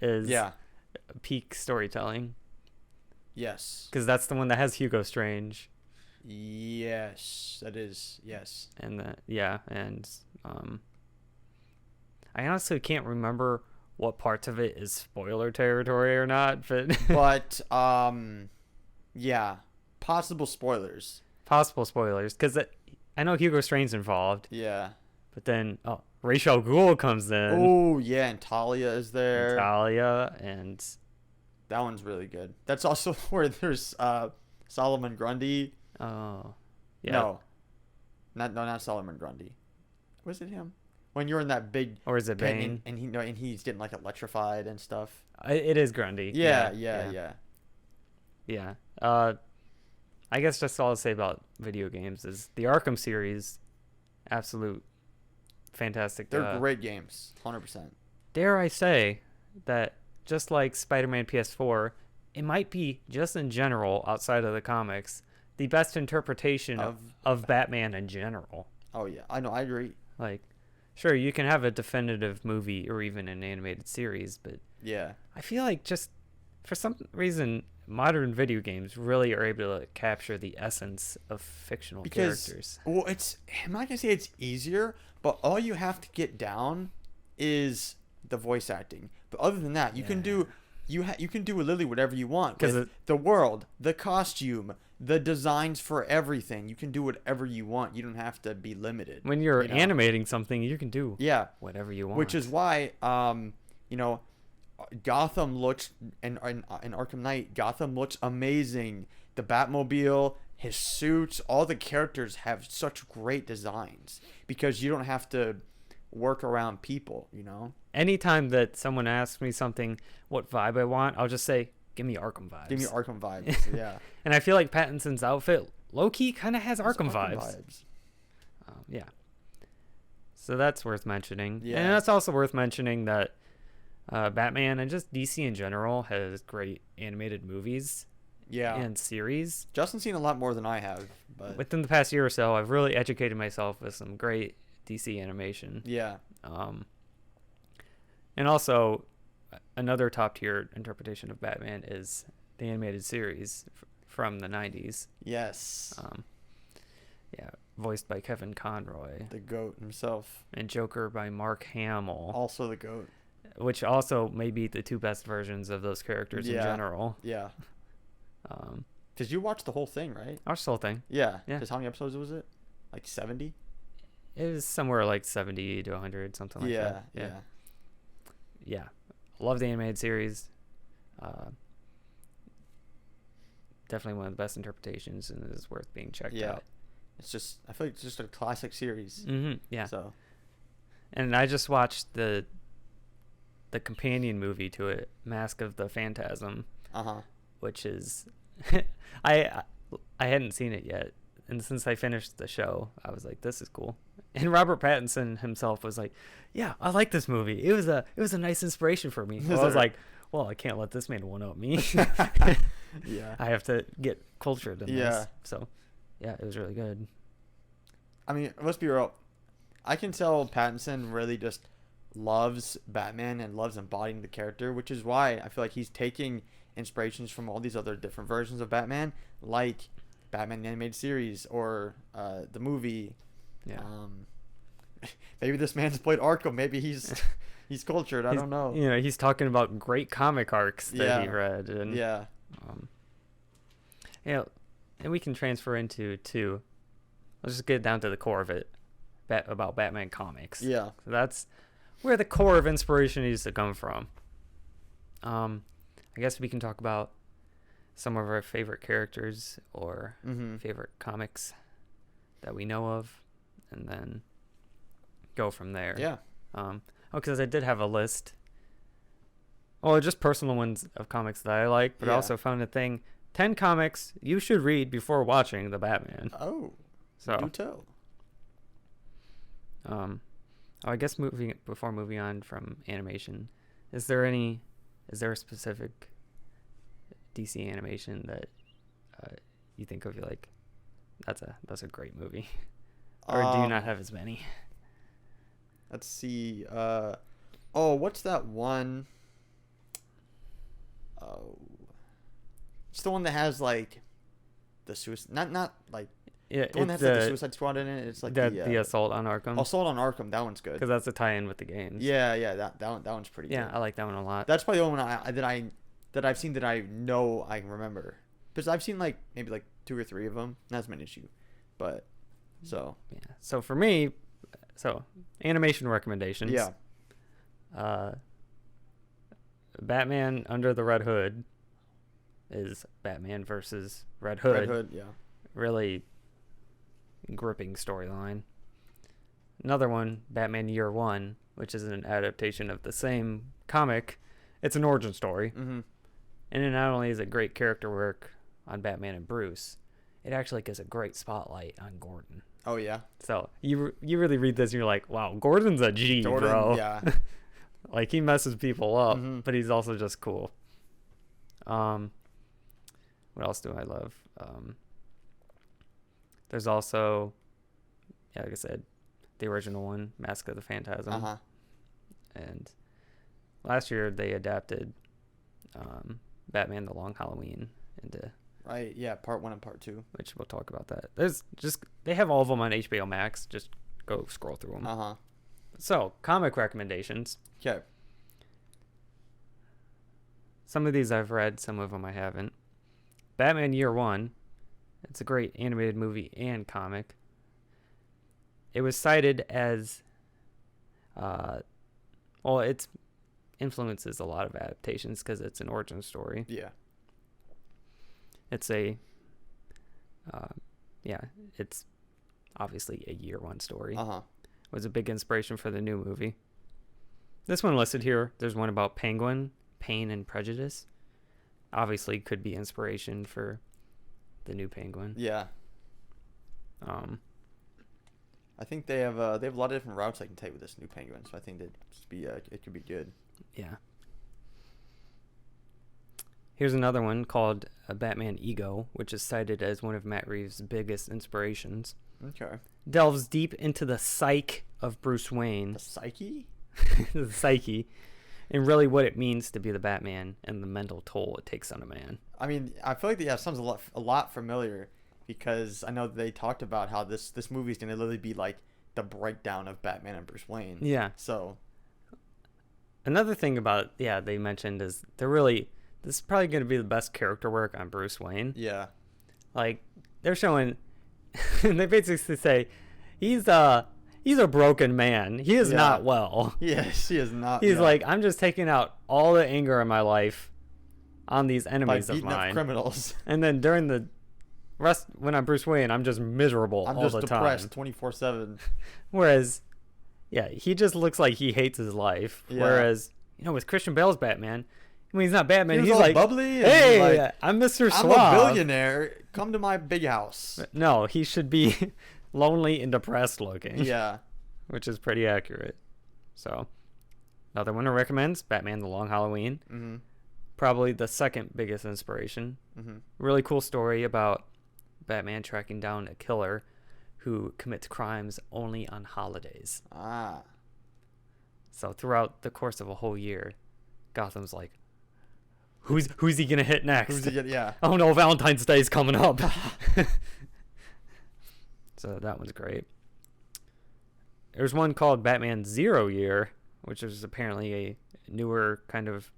is peak storytelling. Yes. Because that's the one that has Hugo Strange. Yes, that is. Yes. And I honestly can't remember what parts of it is spoiler territory or not, but But yeah, possible spoilers. possible spoilers because I know Hugo Strange's involved, Yeah. but then Ra's al Ghul comes in, Oh yeah, and Talia is there. Talia, and That one's really good. That's also where there's Solomon Grundy. yeah, No, not Solomon Grundy. Was it him? When you're in that big or is it pit Bane? and he's getting like electrified and stuff. It is Grundy. Yeah. I guess just all I'll say about video games is the Arkham series, absolute fantastic. They're great games, 100%. Dare I say that just like Spider-Man PS4, it might be just in general outside of the comics the best interpretation of Batman in general. Oh yeah, I know, I agree. Like, sure, you can have a definitive movie or even an animated series, but Yeah. I feel like just for some reason modern video games really are able to capture the essence of fictional characters. Well, I'm not gonna say it's easier, but all you have to get down is the voice acting. But other than that, you can do you can do literally whatever you want with the world, the costume, the designs for everything. You can do whatever you want. You don't have to be limited. When you're animating something, you can do whatever you want. Which is why Gotham looks in Arkham Knight, Gotham looks amazing. The Batmobile, his suits, all the characters have such great designs because you don't have to work around people, Anytime that someone asks me something, what vibe I want, I'll just say, give me Arkham vibes. Give me Arkham vibes, yeah. And I feel like Pattinson's outfit, low-key, kind of has Arkham vibes. Yeah. So that's worth mentioning. Yeah. And that's also worth mentioning that Batman and just DC in general has great animated movies and series. Justin's seen a lot more than I have. But within the past year or so, I've really educated myself with some great DC animation. Yeah. And also, another top-tier interpretation of Batman is the animated series from the 90s. Yes. Voiced by Kevin Conroy. The GOAT himself. And Joker by Mark Hamill. Also the GOAT. Which also may be the two best versions of those characters in general. Yeah. Because you watched the whole thing, right? I watched the whole thing. Yeah. Because how many episodes was it? Like 70? It was somewhere like 70 to 100, something like that. Yeah. Love the animated series. Definitely one of the best interpretations and is worth being checked out. It's just, I feel like it's just a classic series. Mm-hmm. Yeah. So. And I just watched the companion movie to it, Mask of the Phantasm. Which is, I hadn't seen it yet. And since I finished the show, I was like, this is cool. And Robert Pattinson himself was like, yeah, I like this movie. It was a nice inspiration for me. So I was like, well, I can't let this man one-up me. Yeah. I have to get cultured in this. So, yeah, it was really good. I mean, let's be real. I can tell Pattinson really just loves Batman and loves embodying the character, which is why I feel like he's taking inspirations from all these other different versions of Batman, like Batman the Animated Series or the movie. Yeah. Maybe this man's played Arkham. Maybe he's cultured. I don't know. He's talking about great comic arcs that he read. And, and we can transfer into two. Let's just get down to the core of it about Batman comics. Yeah. So that's where the core of inspiration needs to come from. I guess we can talk about some of our favorite characters or favorite comics that we know of, and then go from there. Yeah. Because I did have a list. Well, just personal ones of comics that I like, but I also found a thing: 10 comics you should read before watching the Batman. Oh. So. Do tell. I guess before moving on from animation, is there a specific DC animation that you think of, like, that's a great movie? Or do you not have as many? Let's see. What's that one? Oh, it's the one that has like the suicide. Not like the one that has like the Suicide Squad in it. It's like the Assault on Arkham. Assault on Arkham. That one's good because that's a tie-in with the games. Yeah. That one's pretty good. Yeah, I like that one a lot. That's probably the one that I've seen that I know I can remember, because I've seen like maybe like 2 or 3 of them. Not as many as you, but so yeah. So for me, animation recommendations. Yeah. Batman Under the Red Hood is Batman versus Red Hood. Red Hood, yeah. Really gripping storyline. Another one, Batman Year One, which is an adaptation of the same comic. It's an origin story. Mm-hmm. And it not only is it great character work on Batman and Bruce, it actually gives a great spotlight on Gordon. Oh yeah. So you really read this and you're like, wow, Gordon's a G, Jordan, bro. yeah. Like he messes people up, Mhm. but he's also just cool. What else do I love? There's also, yeah, like I said, the original one, Mask of the Phantasm. Uh-huh. And last year they adapted Batman: The Long Halloween into, Right, yeah, part 1 and part 2. which we'll talk about that. They have all of them on HBO Max. Just go scroll through them. Uh-huh. So, comic recommendations. Okay. Some of these I've read, some of them I haven't. Batman Year One. It's a great animated movie and comic. It was cited as, it influences a lot of adaptations because it's an origin story. Yeah. It's it's obviously a Year One story. Uh-huh. Was a big inspiration for the new movie. This one listed here, there's one about Penguin, Pain and Prejudice. Obviously could be inspiration for the new Penguin. Yeah. I think they have a lot of different routes they can take with this new Penguin, so I think that it could be good. Yeah. Here's another one called Batman Ego, which is cited as one of Matt Reeves' biggest inspirations. Okay. Delves deep into the psyche of Bruce Wayne, The psyche? the psyche, and really what it means to be the Batman and the mental toll it takes on a man. I mean, I feel like sounds a lot familiar because I know they talked about how this movie is going to literally be like the breakdown of Batman and Bruce Wayne. Yeah. So, Another thing about they mentioned is this is probably going to be the best character work on Bruce Wayne. yeah. Like they're showing, they basically say he's a broken man. He is Yeah. not well. Yes, he is not. He's yeah. like, I'm just taking out all the anger in my life on these by enemies of beating up mine. criminals. And then during the rest, when I'm Bruce Wayne, I'm just miserable I'm all just the depressed time. 24/7. Whereas, he just looks like he hates his life. Yeah. Whereas, with Christian Bale's Batman, when he's not Batman, He was he's all like, bubbly and hey, like, I'm Mr. I'm Suave. a billionaire. Come to my big house. No, he should be lonely and depressed looking. Yeah. Which is pretty accurate. So, another one I recommend, Batman: The Long Halloween. Mm-hmm. Probably the second biggest inspiration. Mm-hmm. Really cool story about Batman tracking down a killer who commits crimes only on holidays. Ah. So throughout the course of a whole year, Gotham's like, who's he gonna hit next? Who's he get? Yeah. Oh no, Valentine's Day is coming up. So that one's great. There's one called Batman Zero Year, which is apparently a newer kind of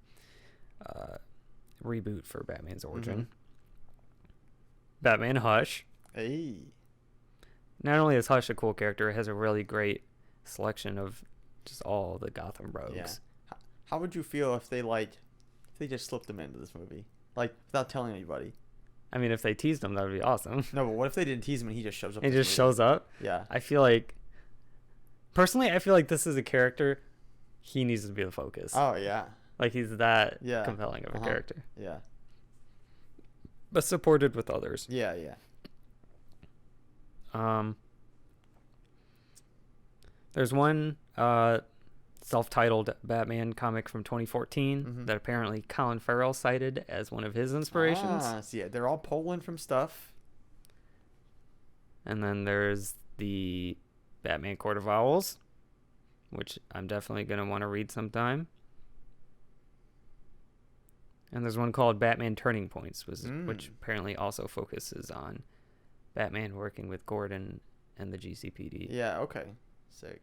reboot for Batman's origin. Mm-hmm. Batman Hush. Hey. Not only is Hush a cool character, it has a really great selection of just all the Gotham rogues. Yeah. How would you feel if they just slipped him into this movie, like without telling anybody? I mean, if they teased him, that would be awesome. No, but what if they didn't tease him and he just shows up? He in this just movie? shows up. Yeah. Personally, I feel like this is a character. He needs to be the focus. Oh yeah. Like he's that Yeah. compelling of a character, Yeah. but supported with others. Yeah. Yeah. There's one self-titled Batman comic from 2014 that apparently Colin Farrell cited as one of his inspirations. So yeah, they're all pulling from stuff. And then there's the Batman Court of Owls, which I'm definitely going to want to read sometime. And there's one called Batman Turning Points, which apparently also focuses on Batman working with Gordon and the GCPD. Yeah. Okay. Sick.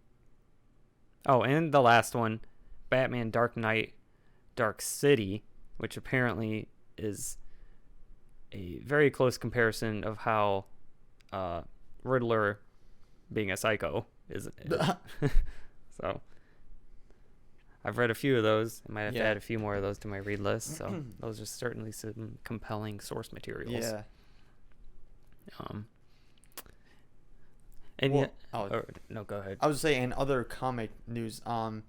Oh, and the last one, Batman Dark Knight Dark City, which apparently is a very close comparison of how Riddler being a psycho is. So I've read a few of those. I might have to add a few more of those to my read list. So those are certainly some compelling source materials. Yeah. And Well, no, go ahead. I was saying, in other comic news, I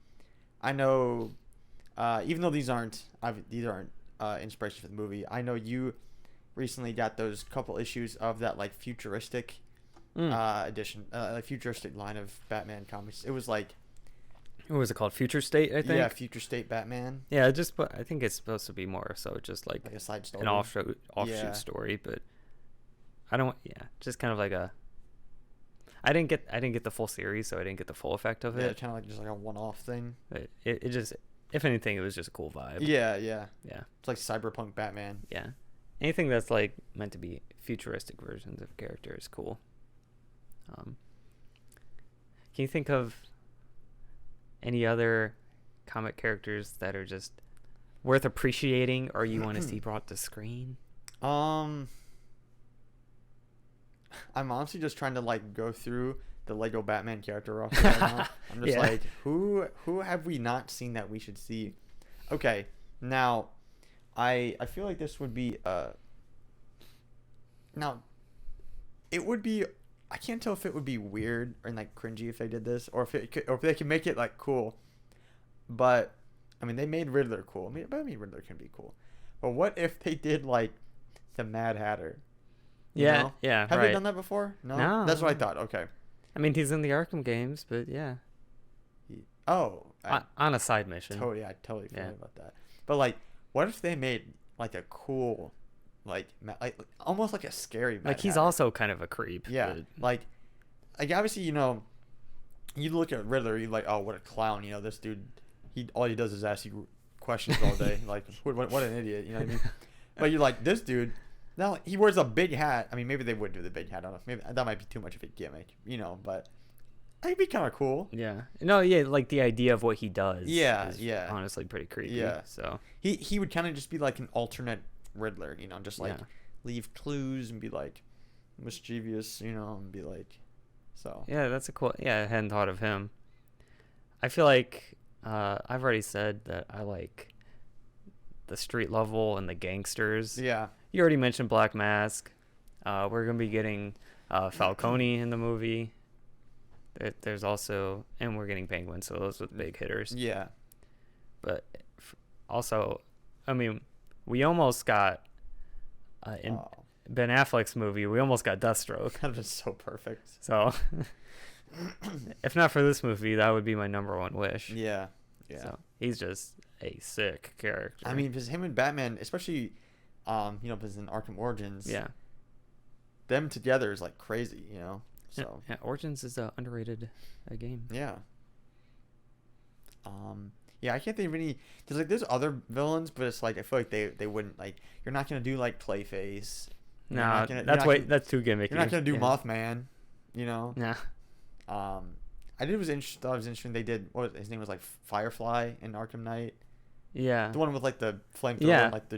know, even though these aren't inspiration for the movie, I know you recently got those couple issues of that like futuristic edition, like futuristic line of Batman comics. It was like, What was it called? Future State, I think. yeah, Future State Batman, Yeah, I think it's supposed to be more so just like like a side story. an offshoot Yeah. story, but I don't. Yeah, just kind of like a. I didn't get the full series, so I didn't get the full effect of Yeah, it. kind of like just like a one-off thing. But it just, if anything, it was just a cool vibe. Yeah, yeah. Yeah, It's like cyberpunk Batman. yeah. Anything that's like meant to be futuristic versions of a character is cool. Can you think of any other comic characters that are just worth appreciating or you want to see brought to screen? I'm honestly just trying to like go through the Lego Batman character roster right now. I'm just Yeah. like, who have we not seen that we should see? Okay, now I feel like this would be now it would be, I can't tell if it would be weird or like cringy if they did this, or if they can make it like cool. But I mean, they made Riddler cool. I mean Riddler can be cool. But what if they did like the Mad Hatter? You Yeah, know? yeah, Have right. they done that before? No. No. That's what I thought. Okay. I mean, he's in the Arkham games, but yeah, Oh, on a side mission. I totally forgot Yeah. about that. But like, what if they made like a cool, like almost like a scary Mad Like he's Hatter? also kind of a creep. Yeah, but- like obviously, you know, you look at Riddler, you're like, oh, what a clown. You know, this dude, all he does is ask you questions all day. Like, what an idiot. You know what I mean? But you're like, this dude, now he wears a big hat. I mean, maybe they would do the big hat. I don't know. Maybe that might be too much of a gimmick, you know. But it'd be kind of cool. Yeah. No, yeah, like the idea of what he does. Yeah, is yeah. Honestly, pretty creepy. Yeah. So. He would kind of just be like an alternate Riddler, you know, just like Yeah. leave clues and be like mischievous, you know, and be like, so. Yeah, that's a cool. Yeah, I hadn't thought of him. I feel like I've already said that I like the street level and the gangsters. Yeah. You already mentioned Black Mask. We're gonna be getting Falcone in the movie. There's also, and we're getting Penguin, so those are the big hitters. Yeah. But also, I mean, we almost got in Oh, Ben Affleck's movie. We almost got Deathstroke. that would be so perfect. So, if not for this movie, that would be my number one wish. Yeah. Yeah. So he's just a sick character. I mean, because him and Batman, especially, you know, because in Arkham Origins, yeah. them together is like crazy, you know. So Yeah, Origins is a underrated game. yeah. Yeah, I can't think of any, because like there's other villains, but it's like I feel like they wouldn't, like, you're not gonna do like Clayface. You're No, not gonna- you're that's not way gonna- that's too gimmicky. You're not gonna do yeah. Mothman, you know. Nah. I did was interesting. Thought it was interesting. They did, his name was like Firefly in Arkham Knight, Yeah. the one with like the flamethrower, Yeah. like the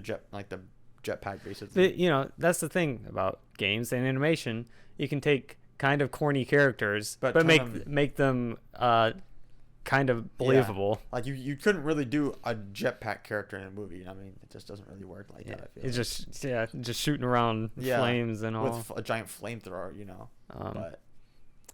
jetpack basically. You know, that's the thing about games and animation. You can take kind of corny characters, But but turn make them kind of believable. Like you couldn't really do a jetpack character in a movie. I mean, it just doesn't really work like Yeah. that. I feel It's like. just shooting around Yeah, flames and all. with a giant flamethrower, you know. But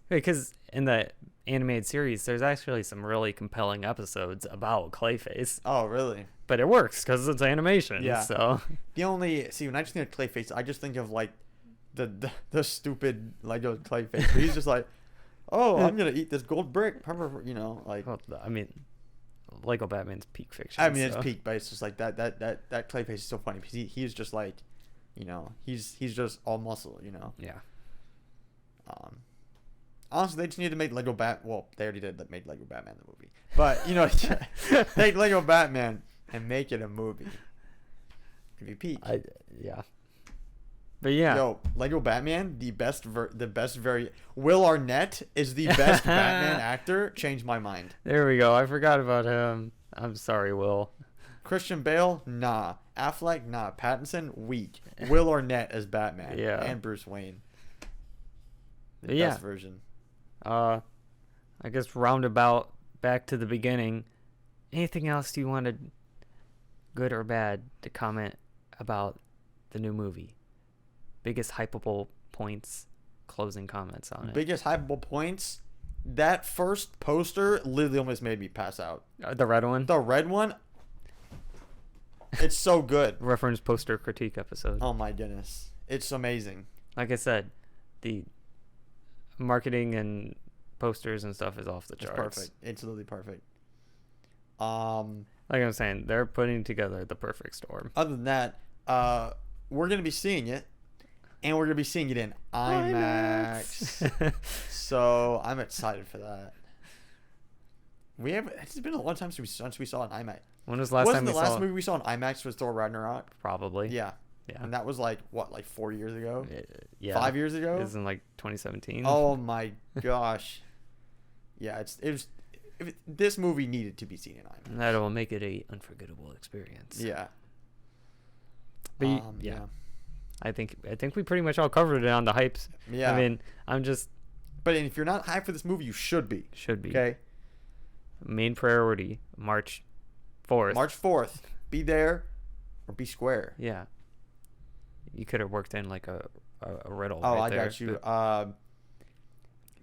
Because in the animated series, there's actually some really compelling episodes about Clayface, oh really? but it works because it's animation. Yeah. So The only when I just think of Clayface, I just think of like the stupid Lego Clayface. He's just like, oh, I'm gonna eat this gold brick, you know, like. well, I mean, Lego Batman's peak fiction. I mean, so. it's peak, but it's just like that Clayface is so funny because he's just like, you know, he's just all muscle, you know. Yeah. Honestly, they just need to make Lego Well, they already did make Lego Batman the movie, but you know, take Lego Batman and make it a movie. It'd be peak. Yeah. But yeah. Yo, Lego Batman, the best Will Arnett is the best Batman actor. Changed my mind. There we go. I forgot about him. I'm sorry, Will. Christian Bale, nah. Affleck, nah. Pattinson, weak. Will Arnett as Batman. Yeah. And Bruce Wayne. The Yeah. best version. I guess roundabout back to the beginning. Anything else you wanted, good or bad, to comment about the new movie? Biggest hypeable points, closing comments on it. Biggest hypeable points. That first poster literally almost made me pass out. The red one? The red one. It's so good. Reference poster critique episode. Oh my goodness, it's amazing. Like I said, the marketing and posters and stuff is off the It's charts. perfect. It's literally perfect. Like I'm saying, they're putting together the perfect storm. Other than that, we're gonna be seeing it, and we're gonna be seeing it in IMAX. So I'm excited for that. It's been a long time since we saw an IMAX. When was the last time the we last saw? movie we saw in IMAX was Thor Ragnarok? Probably. Yeah. Yeah. And that was like 4 years ago? Yeah. 5 years ago? It was in like 2017. Oh my gosh. Yeah, this movie needed to be seen in IMAX. That will make it a unforgettable experience. Yeah. But yeah. I think we pretty much all covered it on the hypes. Yeah. I mean, I'm just But if you're not hyped for this movie, you should be. should be. Okay. Main priority, March 4th. March 4th. Be there or be square. Yeah. You could have worked in like a riddle. Oh, right I there, got you. but-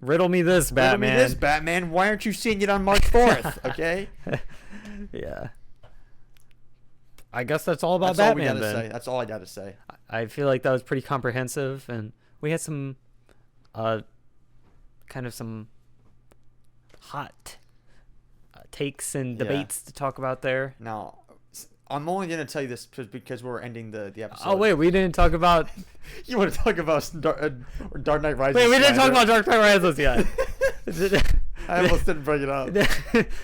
riddle me this, Batman. Riddle me this, Batman. Why aren't you seeing it on March 4th? Okay. Yeah. I guess that's all about That's all we Batman gotta then. say. That's all I gotta say. I feel like that was pretty comprehensive, and we had some, kind of some hot takes and Yeah. debates to talk about there. Now, I'm only gonna tell you this because we're ending the episode. Oh wait, we didn't talk about. You want to talk about Dark Knight Rises? Wait, we didn't talk slander? about Dark Knight Rises yet. I almost didn't bring it up.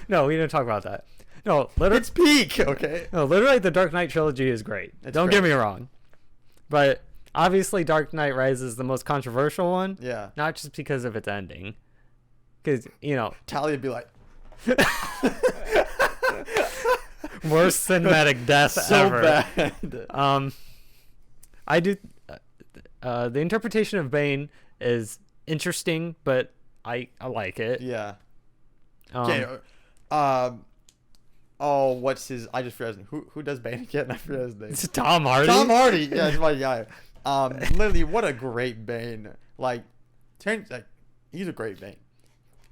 No, we didn't talk about that. No, literally, It's peak, okay? no, literally, the Dark Knight trilogy is great. It's Don't great. get me wrong, but obviously, Dark Knight Rises is the most controversial one. Yeah. Not just because of its ending, because Talia would be like, worst cinematic death so ever. bad. I do. The interpretation of Bane is interesting, but I like it. Yeah. Um, Okay. Oh, what's his? I just forgot his name. Who does Bane again? I forgot his name. It's Tom Hardy. Tom Hardy. Yeah, he's my guy. Literally, what a great Bane. Like, he's a great Bane.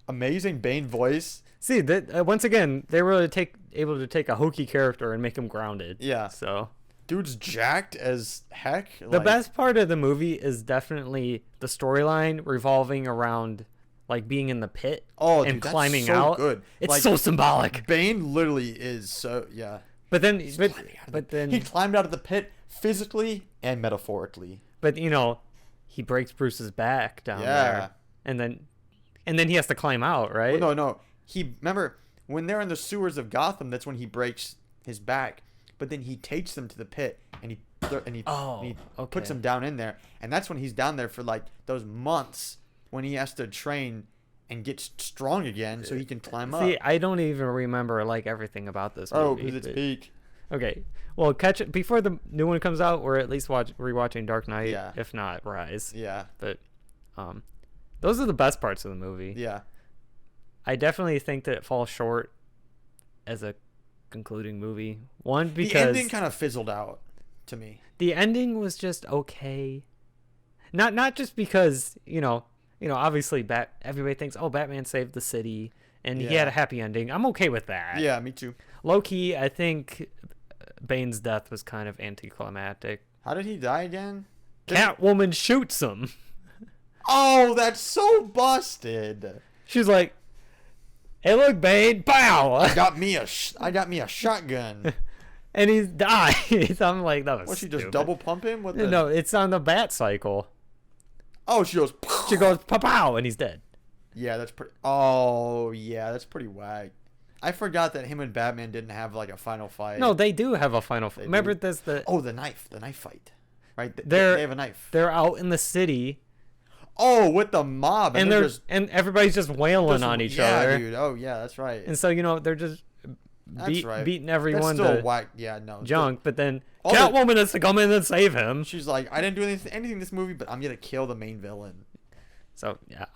Amazing Bane voice. See that once again, they were able to take a hokey character and make him grounded. Yeah. So Dude's jacked as heck. the best part of the movie is definitely the storyline revolving around like being in the pit and dude, that's climbing so out. good. It's Like, so symbolic. Bane literally is so yeah. But then, Climbing out of but the- then, he climbed out of the pit physically and metaphorically. but he breaks Bruce's back down Yeah. there, and then he has to climb out, right? Well, no. He remember when they're in the sewers of Gotham. That's when he breaks his back. But then he takes them to the pit and he okay. puts them down in there. And that's when he's down there for like those months when he has to train and get strong again so he can climb See, up. I don't even remember like everything about this Oh, movie. because it's but- peak. Okay, well, catch it before the new one comes out, or at least rewatching Dark Knight, Yeah. if not Rise. Yeah. But, those are the best parts of the movie. Yeah. I definitely think that it falls short as a concluding movie. One, because The ending kind of fizzled out to me. the ending was just okay. Not just because obviously everybody thinks Batman saved the city and he Yeah. had a happy ending. I'm okay with that. Yeah, me too. Low key, I think Bane's death was kind of anticlimactic. How did he die again? Catwoman shoots him. Oh, that's so busted. She's like, "Hey, look, Bane!" Pow! I got me a shotgun. And he dies. I'm like, that was. What, she just stupid. double pump him? What the? No, it's on the bat cycle. Oh, she goes. She goes, "Pow, pow," and he's dead. Yeah, that's pretty. Oh, yeah, that's pretty whack. I forgot that him and Batman didn't have like a final fight. No, they do have a final. They Remember, do? there's the. Oh, the knife fight. Right, they They're- have a knife. They're out in the city, Oh, with the mob, and they're they're just everybody's just wailing just- on each yeah, other. dude. Oh, yeah, that's right. And so they're just That's right. beating That's everyone still to whack. Yeah, no. junk. But then all the- Catwoman has to come in and save him. She's like, I didn't do anything in this movie, but I'm gonna kill the main villain. So yeah,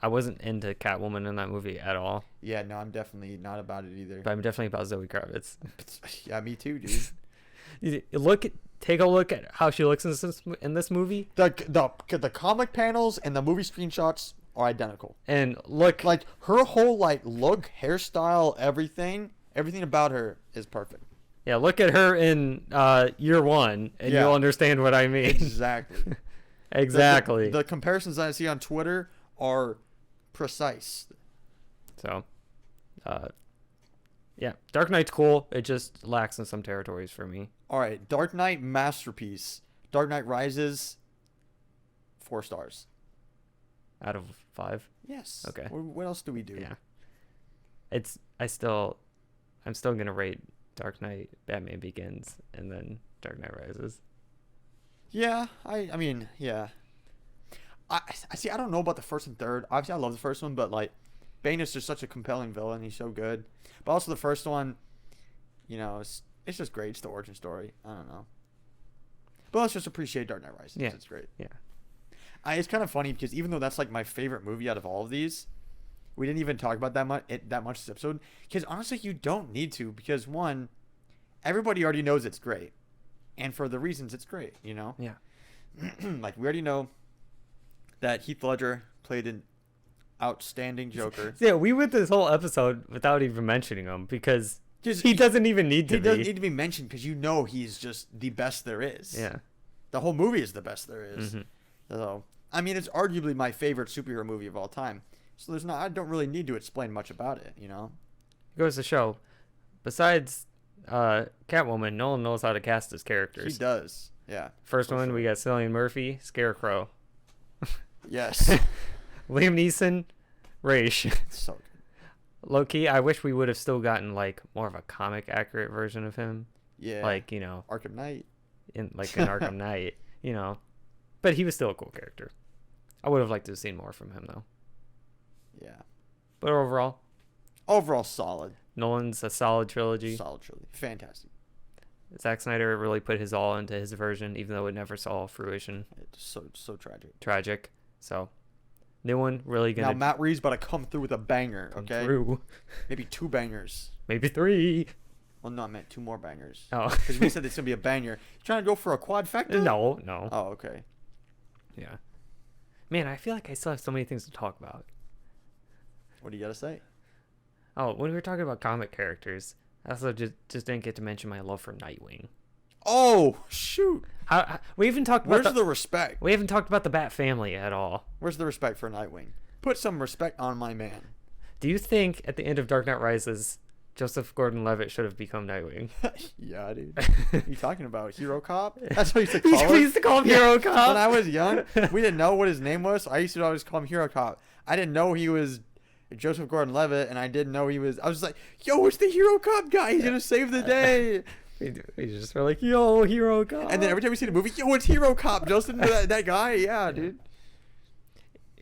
I wasn't into Catwoman in that movie at all. Yeah, no, I'm definitely not about it either. But I'm definitely about Zoe Kravitz. Yeah, me too, dude. Take a look at how she looks in this movie, The comic panels and the movie screenshots are identical. and look Like her whole look, hairstyle, everything about her is perfect. Yeah, look at her in year one, and Yeah. you'll understand what I mean. Exactly. Exactly. The comparisons I see on Twitter are precise. So, yeah, Dark Knight's cool. It just lacks in some territories for me. All right, Dark Knight masterpiece. Dark Knight Rises, 4 stars. Out of 5. Yes. Okay. What else do we do? Yeah. I'm still gonna rate Dark Knight, Batman Begins, and then Dark Knight Rises. Yeah, I mean, yeah. I see. I don't know about the first and third. Obviously, I love the first one, but like, Bane is just such a compelling villain. He's so good. But also the first one, it's just great. It's the origin story. I don't know. But let's just appreciate Dark Knight Rises. Yeah. It's great. Yeah. It's kind of funny because even though that's like my favorite movie out of all of these, we didn't even talk about that much this episode. Because honestly, you don't need to, because one, everybody already knows it's great, and for the reasons it's great. Yeah. Like, we already know that Heath Ledger played an outstanding Joker. Yeah, we went this whole episode without even mentioning him because Just- he doesn't even need to He doesn't be. need to be mentioned because he's just the best there is. Yeah. The whole movie is the best there is. Mhm. So, I mean, it's arguably my favorite superhero movie of all time. So I don't really need to explain much about it, It goes to show, besides Catwoman, no one knows how to cast his characters. He does. Yeah. First for one, sure. we got Cillian Murphy, Scarecrow. Yes. Liam Neeson, Raish. It's so good. Low key, I wish we would have still gotten like more of a comic accurate version of him. Yeah. Like, Arkham Knight. in Arkham Knight, But he was still a cool character. I would have liked to have seen more from him though. Yeah. But overall, Overall, solid. Nolan's a solid trilogy. Solid trilogy. Fantastic. Zack Snyder really put his all into his version, even though it never saw fruition. It's so tragic. Tragic. So, new one really Now gonna Matt Reeves about to come through with a banger. come Okay. through. Maybe 2 bangers. Maybe 3. Well, no, I meant 2 more bangers. Oh. Because we said it's gonna be a banger. You trying to go for a quadfecta? No. Oh, okay. Yeah. Man, I feel like I still have so many things to talk about. What do you gotta say? Oh, when we were talking about comic characters, I also just didn't get to mention my love for Nightwing. Oh shoot! We even talked about Where's the respect? we haven't talked about the Bat family at all. Where's the respect for Nightwing? Put some respect on my man. Do you think at the end of Dark Knight Rises, Joseph Gordon-Levitt should have become Nightwing? Yeah, dude. What are you talking about? Hero Cop? That's what he used to call We him. used to call him Hero Cop. When I was young, we didn't know what his name was. So I used to always call him Hero Cop. I didn't know he was Joseph Gordon-Levitt, and I didn't know he was. I was like, "Yo, it's the Hero Cop guy. He's gonna save the day." We just were like, yo, Hero Cop. And then every time we see the movie, yo, it's Hero Cop, Justin, that guy. Yeah, dude.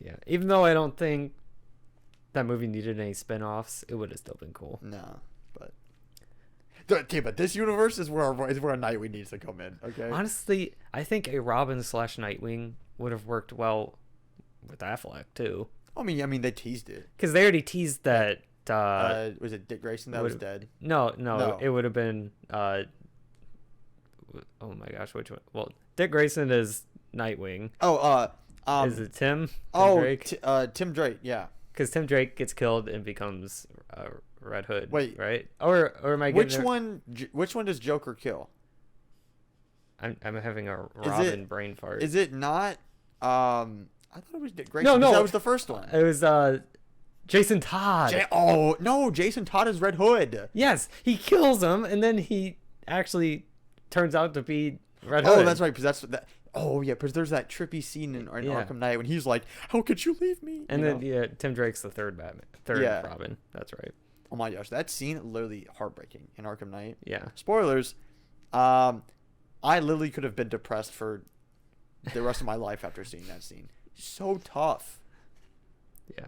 Yeah, even though I don't think that movie needed any spin-offs, it would have still been cool. No, but okay, but this universe is where Nightwing needs to come in. Okay. Honestly, I think a Robin/Nightwing would have worked well with Affleck too, I mean, they teased it. because they already teased that. Was it Dick Grayson that was dead? No, it would have been. Oh my gosh, which one? Well, Dick Grayson is Nightwing. Oh, Is it Tim? Drake? Tim Drake. Yeah. Because Tim Drake gets killed and becomes Red Hood. Wait. Right? Or am I getting Which one does Joker kill? I'm having a Robin brain fart. Is it not? I thought it was Dick Grayson. No, that was the first one. It was Jason Todd. Oh no, Jason Todd is Red Hood. Yes, he kills him, and then he actually turns out to be Red Hood. Oh, that's right. Because because there's that trippy scene in Arkham Knight when he's like, "How could you leave me?" And then Tim Drake's the third Batman, Robin. That's right. Oh my gosh, that scene literally heartbreaking in Arkham Knight. Yeah. Spoilers. I literally could have been depressed for the rest of my life after seeing that scene. So tough. Yeah.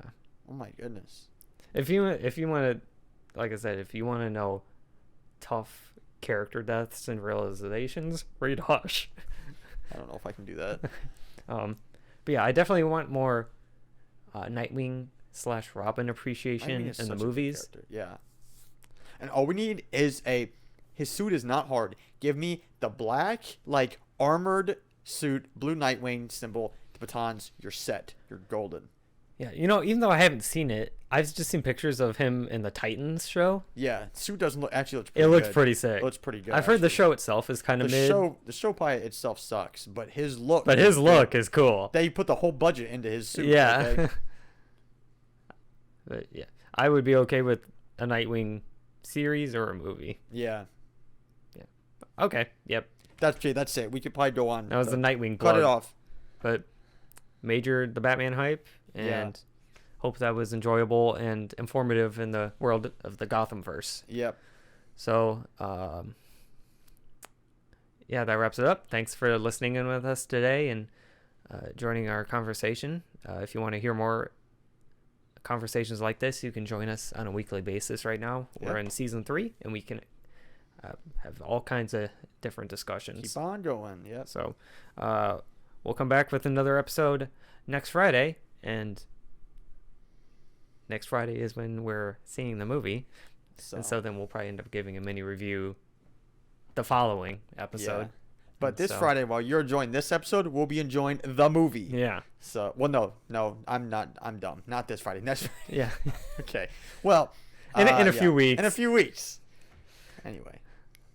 Oh my goodness. If you want to, like I said, if you want to know tough character deaths and realizations, read Hush. I don't know if I can do that. But yeah, I definitely want more Nightwing/Robin appreciation Nightwing is in the such a good movies. character, yeah. And all we need is his suit is not hard. Give me the black, like, armored suit, blue Nightwing symbol, the batons, you're set. You're golden. Yeah, even though I haven't seen it, I've just seen pictures of him in the Titans show. Yeah, suit doesn't look actually looks It pretty looks good. pretty sick. It looks pretty good. I've heard the actually. show itself is kind of mid, The show by itself sucks, but his look. but his look is cool. They put the whole budget into his suit. Yeah. Okay? But yeah, I would be okay with a Nightwing series or a movie. Yeah. Okay, yep. That's it. We could probably go on. That was the Nightwing Cut plug. it off. But major the Batman hype, and hope that was enjoyable and informative in the world of the Gothamverse. Yep. So, yeah, that wraps it up. Thanks for listening in with us today and joining our conversation. If you want to hear more conversations like this, you can join us on a weekly basis right now. We're in season 3, and we can have all kinds of different discussions. Keep on going. Yep. So we'll come back with another episode next Friday, and next Friday is when we're seeing the movie. And so then we'll probably end up giving a mini review the following episode. Yeah. But this Friday, while you're enjoying this episode, we'll be enjoying the movie. Yeah. So, no, I'm not. I'm dumb. Not this Friday. Next Friday. Yeah. Okay. Well, in a few weeks. In a few weeks. Anyway.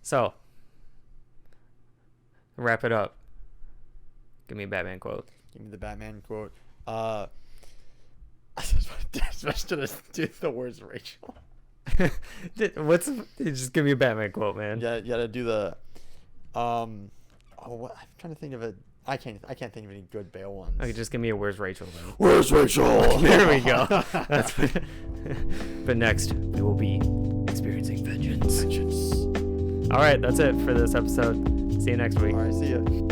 So, wrap it up. Give me a Batman quote. Give me the Batman quote. I was supposed to do the words, Rachel. Just give me a Batman quote, man. Yeah, you gotta do the. I'm trying to think of it. I can't think of any good Bale ones. Okay, just give me a Where's Rachel then. Where's Rachel? There we go. But next, we will be experiencing vengeance. All right, that's it for this episode. See you next week. All right, see ya.